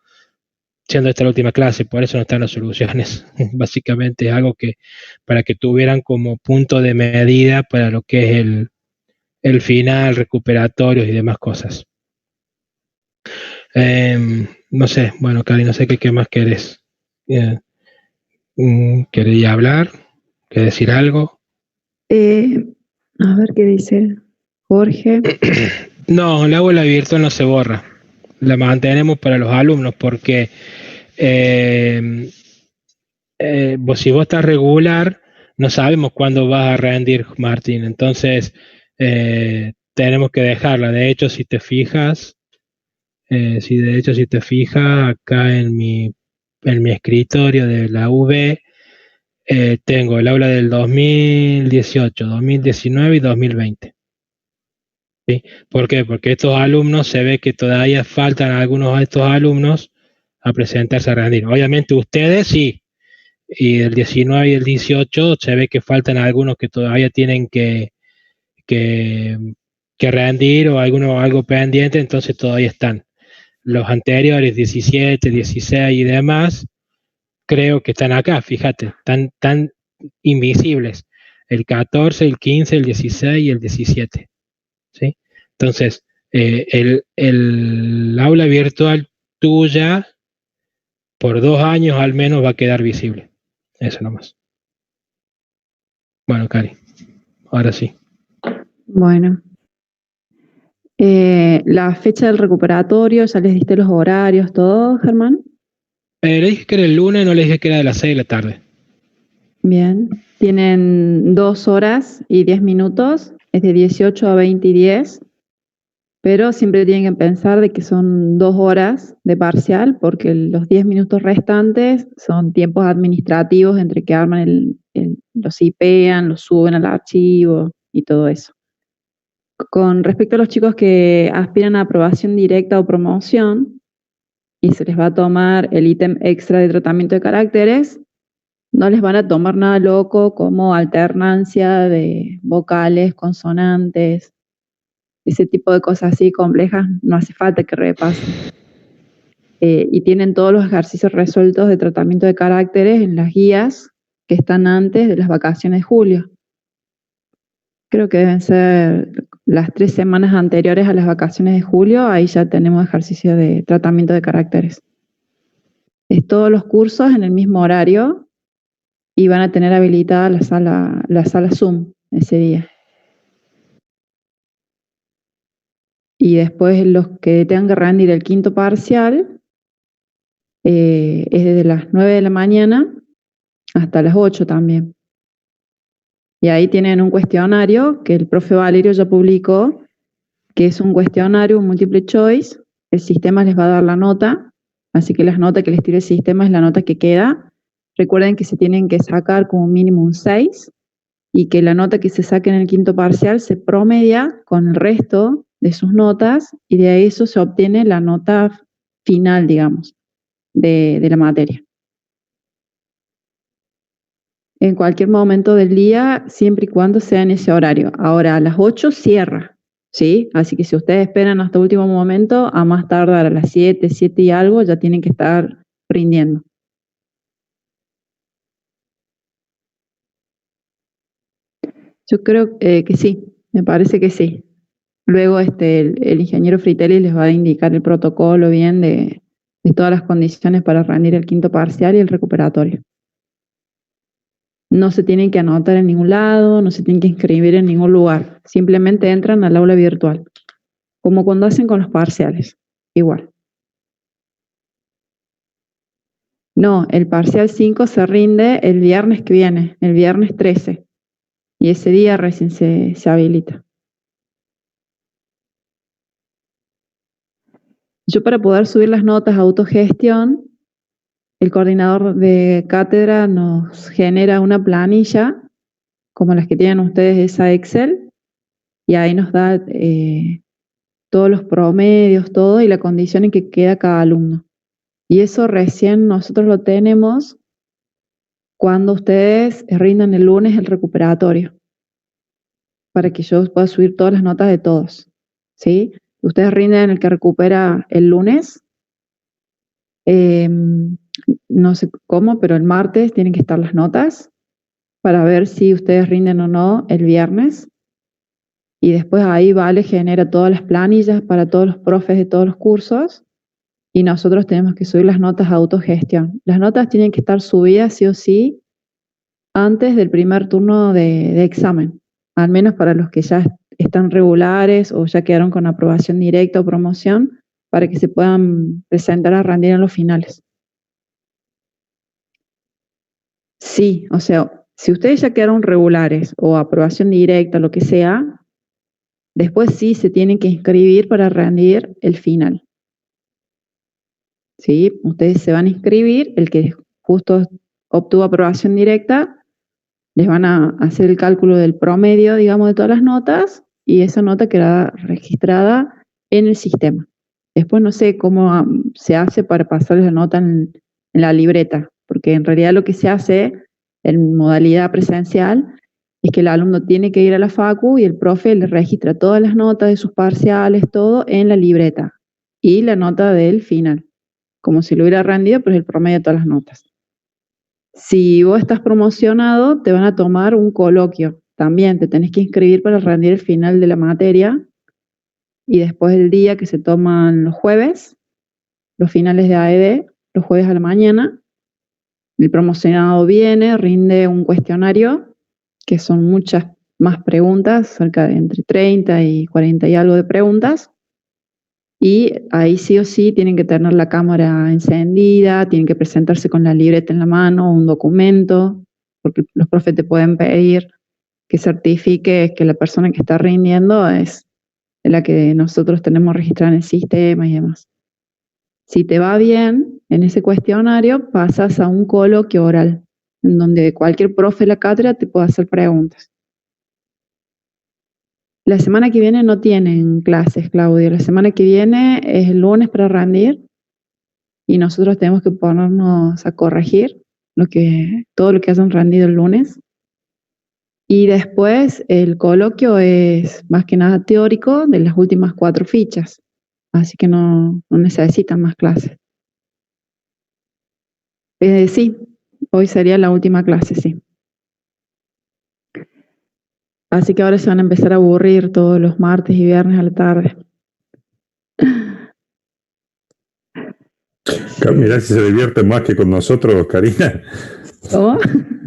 siendo esta la última clase, por eso no están las soluciones. Básicamente es algo que para que tuvieran como punto de medida para lo que es el final, recuperatorios y demás cosas. No sé, bueno, Cari, no sé qué más querés. ¿Quería hablar? ¿Querés decir algo?
A ver qué dice Jorge.
No, la aula virtual no se borra. La mantenemos para los alumnos porque si vos estás regular, no sabemos cuándo vas a rendir, Martín. Entonces, tenemos que dejarla. De hecho, si te fijas, acá en mi escritorio de la UB, tengo el aula del 2018, 2019 y 2020. ¿Sí? ¿Por qué? Porque estos alumnos, se ve que todavía faltan algunos de estos alumnos a presentarse a rendir. Obviamente ustedes sí, y el 19 y el 18 se ve que faltan algunos que todavía tienen que rendir o algo pendiente, entonces todavía están. Los anteriores, 17, 16 y demás, creo que están acá, fíjate, tan invisibles. El 14, el 15, el 16 y el 17. ¿Sí? Entonces, el aula virtual tuya, por 2 años al menos, va a quedar visible. Eso nomás. Bueno, Cari, ahora sí.
Bueno. La fecha del recuperatorio, ¿ya les diste los horarios, todo, Germán?
Le dije que era el lunes, no le dije que era de las 6 de la tarde.
Bien. Tienen 2 horas y 10 minutos, es de 18 a 20 y 10, pero siempre tienen que pensar de que son 2 horas de parcial, porque los 10 minutos restantes son tiempos administrativos entre que arman los IPean, los suben al archivo y todo eso. Con respecto a los chicos que aspiran a aprobación directa o promoción y se les va a tomar el ítem extra de tratamiento de caracteres, no les van a tomar nada loco como alternancia de vocales, consonantes, ese tipo de cosas así complejas, no hace falta que repasen. Y tienen todos los ejercicios resueltos de tratamiento de caracteres en las guías que están antes de las vacaciones de julio. Creo que deben ser las 3 semanas anteriores a las vacaciones de julio, ahí ya tenemos ejercicio de tratamiento de caracteres. Es todos los cursos en el mismo horario y van a tener habilitada la sala Zoom ese día. Y después los que tengan que rendir el quinto parcial es desde las 9 de la mañana hasta las 8 también. Y ahí tienen un cuestionario que el profe Valerio ya publicó, que es un cuestionario, un multiple choice. El sistema les va a dar la nota, así que las notas que les tire el sistema es la nota que queda. Recuerden que se tienen que sacar como mínimo un 6 y que la nota que se saque en el quinto parcial se promedia con el resto de sus notas y de eso se obtiene la nota final, digamos, de la materia. en cualquier momento del día, siempre y cuando sea en ese horario. Ahora, a las 8 cierra, ¿sí? Así que si ustedes esperan hasta último momento, a más tardar a las 7, 7 y algo, ya tienen que estar rindiendo. Yo creo que sí, me parece que sí. Luego el ingeniero Fritelli les va a indicar el protocolo bien de todas las condiciones para rendir el quinto parcial y el recuperatorio. No se tienen que anotar en ningún lado, no se tienen que inscribir en ningún lugar. Simplemente entran al aula virtual, como cuando hacen con los parciales, igual. No, el parcial 5 se rinde el viernes que viene, el viernes 13, y ese día recién se habilita. Yo para poder subir las notas a autogestión, el coordinador de cátedra nos genera una planilla, como las que tienen ustedes esa Excel, y ahí nos da todos los promedios, todo, y la condición en que queda cada alumno. Y eso recién nosotros lo tenemos cuando ustedes rindan el lunes el recuperatorio, para que yo pueda subir todas las notas de todos, ¿sí? Ustedes rinden el que recupera el lunes, no sé cómo, pero el martes tienen que estar las notas para ver si ustedes rinden o no el viernes. Y después ahí Vale genera todas las planillas para todos los profes de todos los cursos y nosotros tenemos que subir las notas a autogestión. Las notas tienen que estar subidas sí o sí antes del primer turno de examen, al menos para los que ya están regulares o ya quedaron con aprobación directa o promoción, para que se puedan presentar a rendir en los finales. Sí, o sea, si ustedes ya quedaron regulares o aprobación directa, lo que sea, después sí se tienen que inscribir para rendir el final. ¿Sí? Ustedes se van a inscribir, el que justo obtuvo aprobación directa, les van a hacer el cálculo del promedio, digamos, de todas las notas, y esa nota queda registrada en el sistema. Después no sé cómo se hace para pasar la nota en la libreta, porque en realidad lo que se hace en modalidad presencial es que el alumno tiene que ir a la facu y el profe le registra todas las notas de sus parciales, todo en la libreta, y la nota del final, como si lo hubiera rendido, pero es el promedio de todas las notas. Si vos estás promocionado, te van a tomar un coloquio. También te tenés que inscribir para rendir el final de la materia. Y después el día que se toman los jueves, los finales de AED, los jueves a la mañana, el promocionado viene, rinde un cuestionario, que son muchas más preguntas, cerca de entre 30 y 40 y algo de preguntas. Y ahí sí o sí tienen que tener la cámara encendida, tienen que presentarse con la libreta en la mano, un documento, porque los profes te pueden pedir que certifiques que la persona que está rindiendo es la que nosotros tenemos registrada en el sistema y demás. Si te va bien en ese cuestionario, pasas a un coloquio oral, en donde cualquier profe de la cátedra te puede hacer preguntas. La semana que viene no tienen clases, Claudio. La semana que viene es el lunes para rendir y nosotros tenemos que ponernos a corregir todo lo que hayan rendido el lunes. Y después el coloquio es más que nada teórico de las últimas 4 fichas. Así que no necesitan más clases. Sí, hoy sería la última clase, sí. Así que ahora se van a empezar a aburrir todos los martes y viernes a la tarde.
Mirá si se divierte más que con nosotros, Karina.
¿Cómo?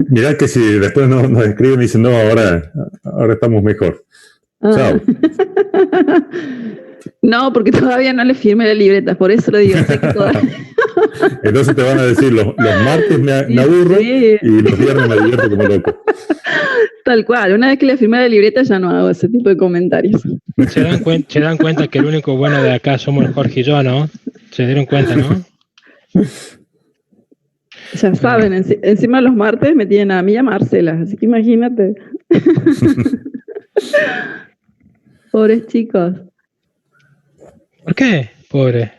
Mirá que si después nos escriben y dicen, no, ahora estamos mejor. Chao.
No, porque todavía no le firmé la libreta, por eso lo digo. Sé que
Entonces te van a decir, los martes me aburro y los viernes me divierto como loco.
Tal cual, una vez que le firmé la libreta ya no hago ese tipo de comentarios.
Se dan cuenta que el único bueno de acá somos Jorge y yo, ¿no? Se dieron cuenta, ¿no?
Ya saben, encima los martes me tienen a mí y a Marcela, así que imagínate. Pobres chicos.
¿Por qué? Pobre.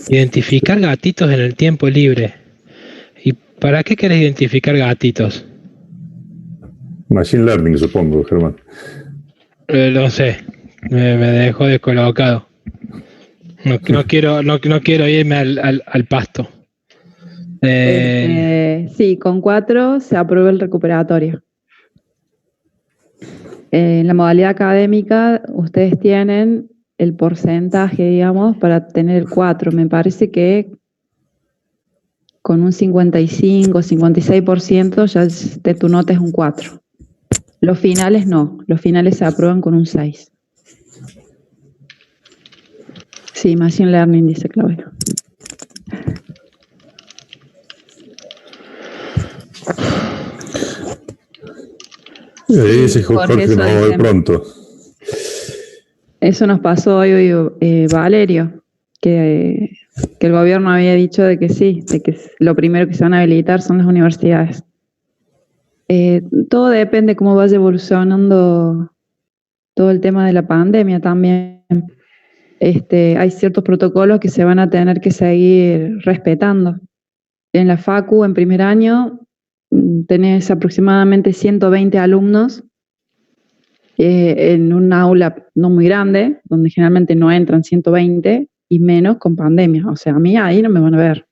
Identificar gatitos en el tiempo libre. ¿para qué querés identificar gatitos?
Machine Learning, supongo, Germán.
No sé, me dejó descolocado. No quiero irme al pasto.
Sí, con 4 se aprueba el recuperatorio. En la modalidad académica, ustedes tienen el porcentaje, digamos, para tener el 4. Me parece que con un 55, 56% ya de tu nota es un 4. Los finales no, los finales se aprueban con un 6. Sí, Machine Learning, dice Claudio.
Dice Jorge que no va a ver pronto.
Eso nos pasó hoy, Valerio, que el gobierno había dicho de que sí, de que lo primero que se van a habilitar son las universidades. Todo depende cómo vaya evolucionando todo el tema de la pandemia también. Hay ciertos protocolos que se van a tener que seguir respetando. En la Facu, en primer año, tenés aproximadamente 120 alumnos en un aula no muy grande, donde generalmente no entran 120 y menos con pandemia. O sea, a mí ahí no me van a ver.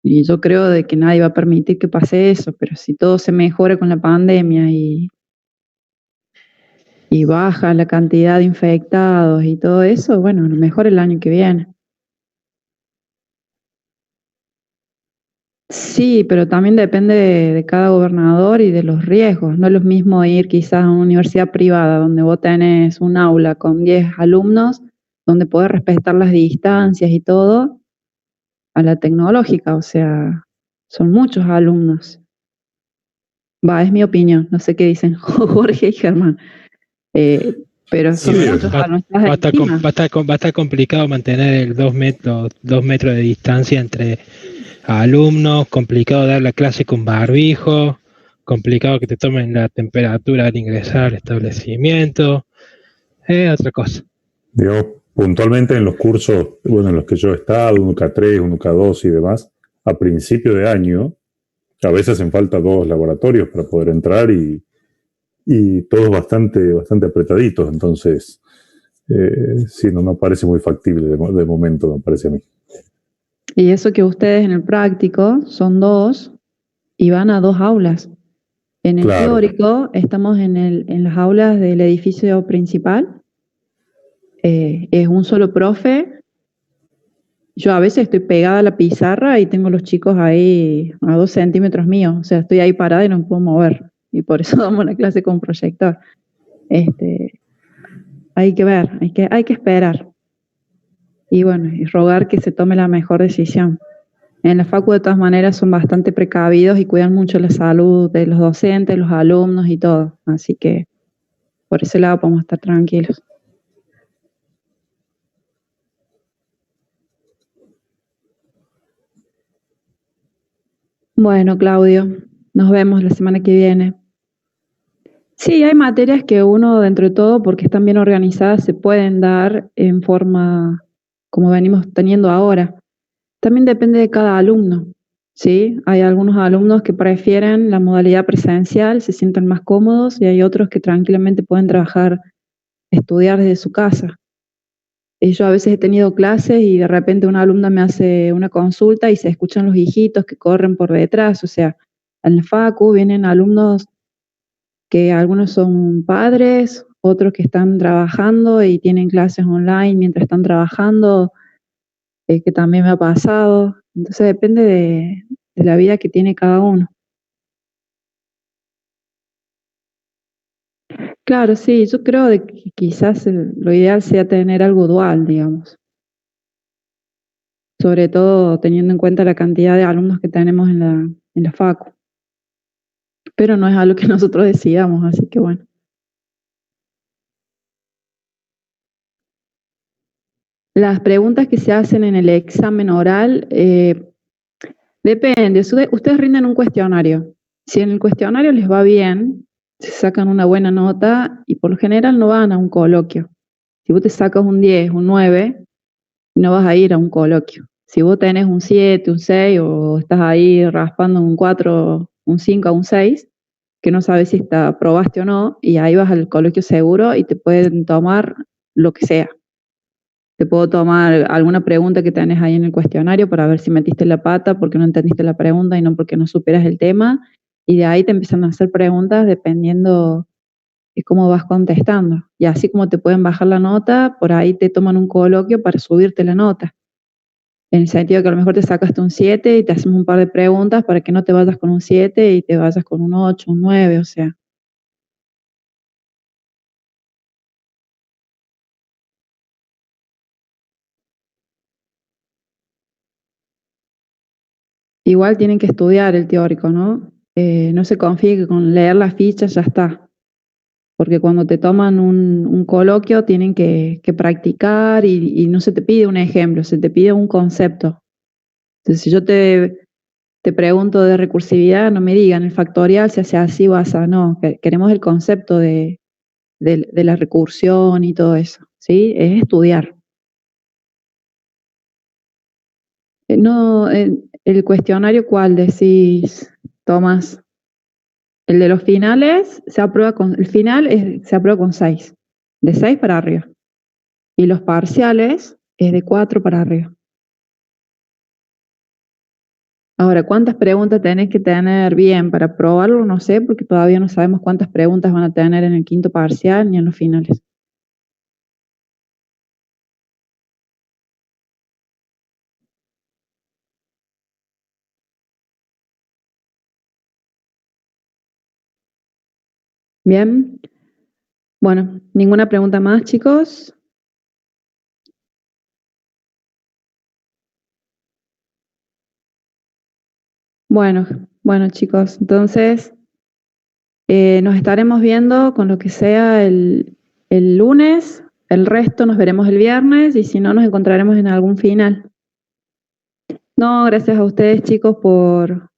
Y yo creo de que nadie va a permitir que pase eso, pero si todo se mejora con la pandemia y baja la cantidad de infectados y todo eso, bueno, a lo mejor el año que viene. Sí, pero también depende de cada gobernador y de los riesgos. No es lo mismo ir quizás a una universidad privada donde vos tenés un aula con 10 alumnos, donde podés respetar las distancias y todo, a la tecnológica, o sea, son muchos alumnos. Es mi opinión, no sé qué dicen Jorge y Germán. Pero son muchos alumnos.
Va a estar complicado mantener el 2 metros de distancia entre alumnos, complicado dar la clase con barbijo, complicado que te tomen la temperatura al ingresar al establecimiento, otra cosa.
Digamos, puntualmente en los cursos, bueno, en los que yo he estado, 1K3, 1K2 y demás, a principio de año, a veces hacen falta 2 laboratorios para poder entrar y todos bastante apretaditos, entonces sí, no parece muy factible de momento, me parece a mí.
Y eso que ustedes en el práctico son 2 y van a 2 aulas. En el teórico estamos en las aulas del edificio principal. Es un solo profe. Yo a veces estoy pegada a la pizarra y tengo los chicos ahí a 2 centímetros míos. O sea, estoy ahí parada y no me puedo mover. Y por eso damos la clase con proyector. Hay que ver, hay que esperar. Y bueno, y rogar que se tome la mejor decisión. En la facu de todas maneras son bastante precavidos y cuidan mucho la salud de los docentes, los alumnos y todo. Así que por ese lado podemos estar tranquilos. Bueno, Claudio, nos vemos la semana que viene. Sí, hay materias que uno, dentro de todo, porque están bien organizadas, se pueden dar en forma como venimos teniendo ahora. También depende de cada alumno, ¿sí? Hay algunos alumnos que prefieren la modalidad presencial, se sienten más cómodos, y hay otros que tranquilamente pueden trabajar, estudiar desde su casa. Yo a veces he tenido clases y de repente una alumna me hace una consulta y se escuchan los hijitos que corren por detrás. O sea, en la facu vienen alumnos que algunos son padres, otros que están trabajando y tienen clases online mientras están trabajando, que también me ha pasado. Entonces depende de la vida que tiene cada uno. Claro, sí, yo creo de que quizás lo ideal sea tener algo dual, digamos. Sobre todo teniendo en cuenta la cantidad de alumnos que tenemos en la facu. Pero no es algo que nosotros decidamos, así que bueno. Las preguntas que se hacen en el examen oral, depende, ustedes rinden un cuestionario. Si en el cuestionario les va bien, se sacan una buena nota y por lo general no van a un coloquio. Si vos te sacas un 10, un 9, no vas a ir a un coloquio. Si vos tenés un 7, un 6 o estás ahí raspando un 4, un 5 a un 6, que no sabes si aprobaste o no, y ahí vas al coloquio seguro y te pueden tomar lo que sea. Te puedo tomar alguna pregunta que tenés ahí en el cuestionario para ver si metiste la pata porque no entendiste la pregunta y no porque no supieras el tema, y de ahí te empiezan a hacer preguntas dependiendo de cómo vas contestando. Y así como te pueden bajar la nota, por ahí te toman un coloquio para subirte la nota. En el sentido que a lo mejor te sacaste un 7 y te hacemos un par de preguntas para que no te vayas con un 7 y te vayas con un 8, un 9, o sea. Igual tienen que estudiar el teórico, ¿no? No se confíe que con leer las fichas ya está. Porque cuando te toman un coloquio tienen que practicar y no se te pide un ejemplo, se te pide un concepto. Entonces, si yo te pregunto de recursividad, no me digan el factorial se hace así o así, no. Queremos el concepto de la recursión y todo eso, ¿sí? Es estudiar. No, el cuestionario, ¿cuál decís, Tomás? El de los finales se aprueba el final se aprueba con 6, de 6 para arriba. Y los parciales es de 4 para arriba. Ahora, ¿cuántas preguntas tenés que tener bien para aprobarlo? No sé, porque todavía no sabemos cuántas preguntas van a tener en el quinto parcial ni en los finales. Bien. Bueno, ninguna pregunta más, chicos. Bueno, chicos, entonces nos estaremos viendo con lo que sea el lunes. El resto nos veremos el viernes y si no, nos encontraremos en algún final. No, gracias a ustedes, chicos, por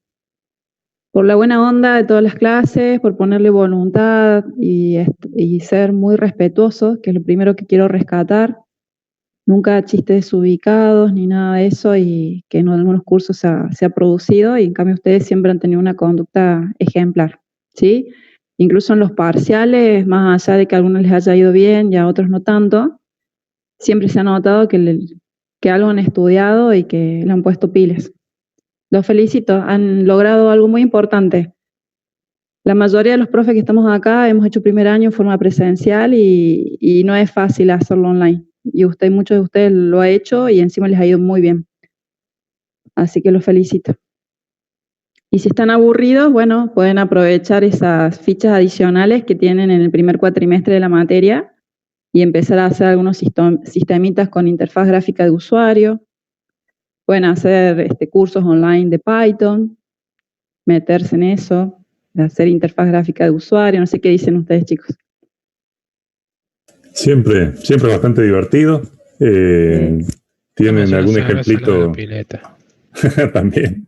la buena onda de todas las clases, por ponerle voluntad y ser muy respetuosos, que es lo primero que quiero rescatar. Nunca chistes desubicados ni nada de eso, y que en algunos cursos se ha producido, y en cambio ustedes siempre han tenido una conducta ejemplar, ¿sí? Incluso en los parciales, más allá de que a algunos les haya ido bien y a otros no tanto, siempre se ha notado que algo han estudiado y que le han puesto pilas. Los felicito, han logrado algo muy importante. La mayoría de los profes que estamos acá hemos hecho primer año en forma presencial y no es fácil hacerlo online. Y muchos de ustedes lo han hecho y encima les ha ido muy bien. Así que los felicito. Y si están aburridos, bueno, pueden aprovechar esas fichas adicionales que tienen en el primer cuatrimestre de la materia y empezar a hacer algunos sistemitas con interfaz gráfica de usuario. Pueden hacer cursos online de Python, meterse en eso, hacer interfaz gráfica de usuario. No sé qué dicen ustedes, chicos.
Siempre bastante divertido. ¿Tienen algún ejemplito? También.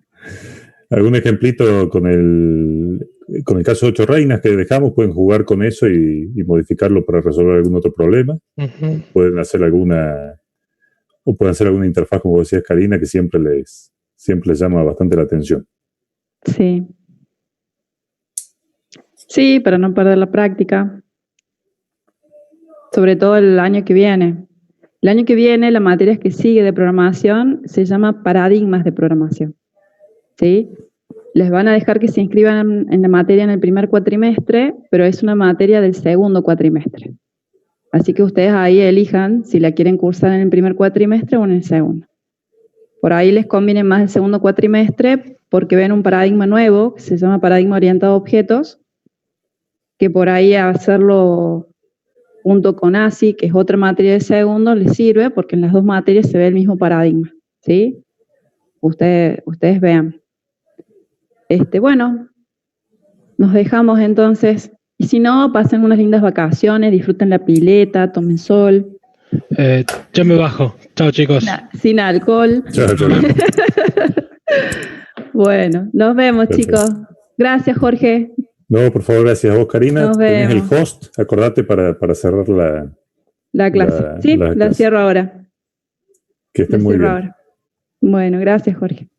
¿Algún ejemplito con el caso 8 reinas que dejamos? Pueden jugar con eso y modificarlo para resolver algún otro problema. Pueden hacer alguna interfaz, como decías, Karina, que siempre les llama bastante la atención.
Sí. Sí, para no perder la práctica. Sobre todo el año que viene. El año que viene, la materia que sigue de programación se llama paradigmas de programación. ¿Sí? Les van a dejar que se inscriban en la materia en el primer cuatrimestre, pero es una materia del segundo cuatrimestre. Así que ustedes ahí elijan si la quieren cursar en el primer cuatrimestre o en el segundo. Por ahí les conviene más el segundo cuatrimestre porque ven un paradigma nuevo que se llama paradigma orientado a objetos, que por ahí hacerlo junto con ASI, que es otra materia de segundo, les sirve porque en las dos materias se ve el mismo paradigma, ¿sí? Ustedes vean. Bueno, nos dejamos entonces. Y si no, pasen unas lindas vacaciones, disfruten la pileta, tomen sol.
Yo me bajo. Chao, chicos.
Sin alcohol.
Chao.
Bueno, nos vemos, chicos. Gracias, Jorge.
No, por favor, gracias a vos, Karina.
Nos
tenés
vemos.
el host, acordate para cerrar
la clase. Sí, la cierro ahora.
Que estén muy bien. Ahora.
Bueno, gracias, Jorge.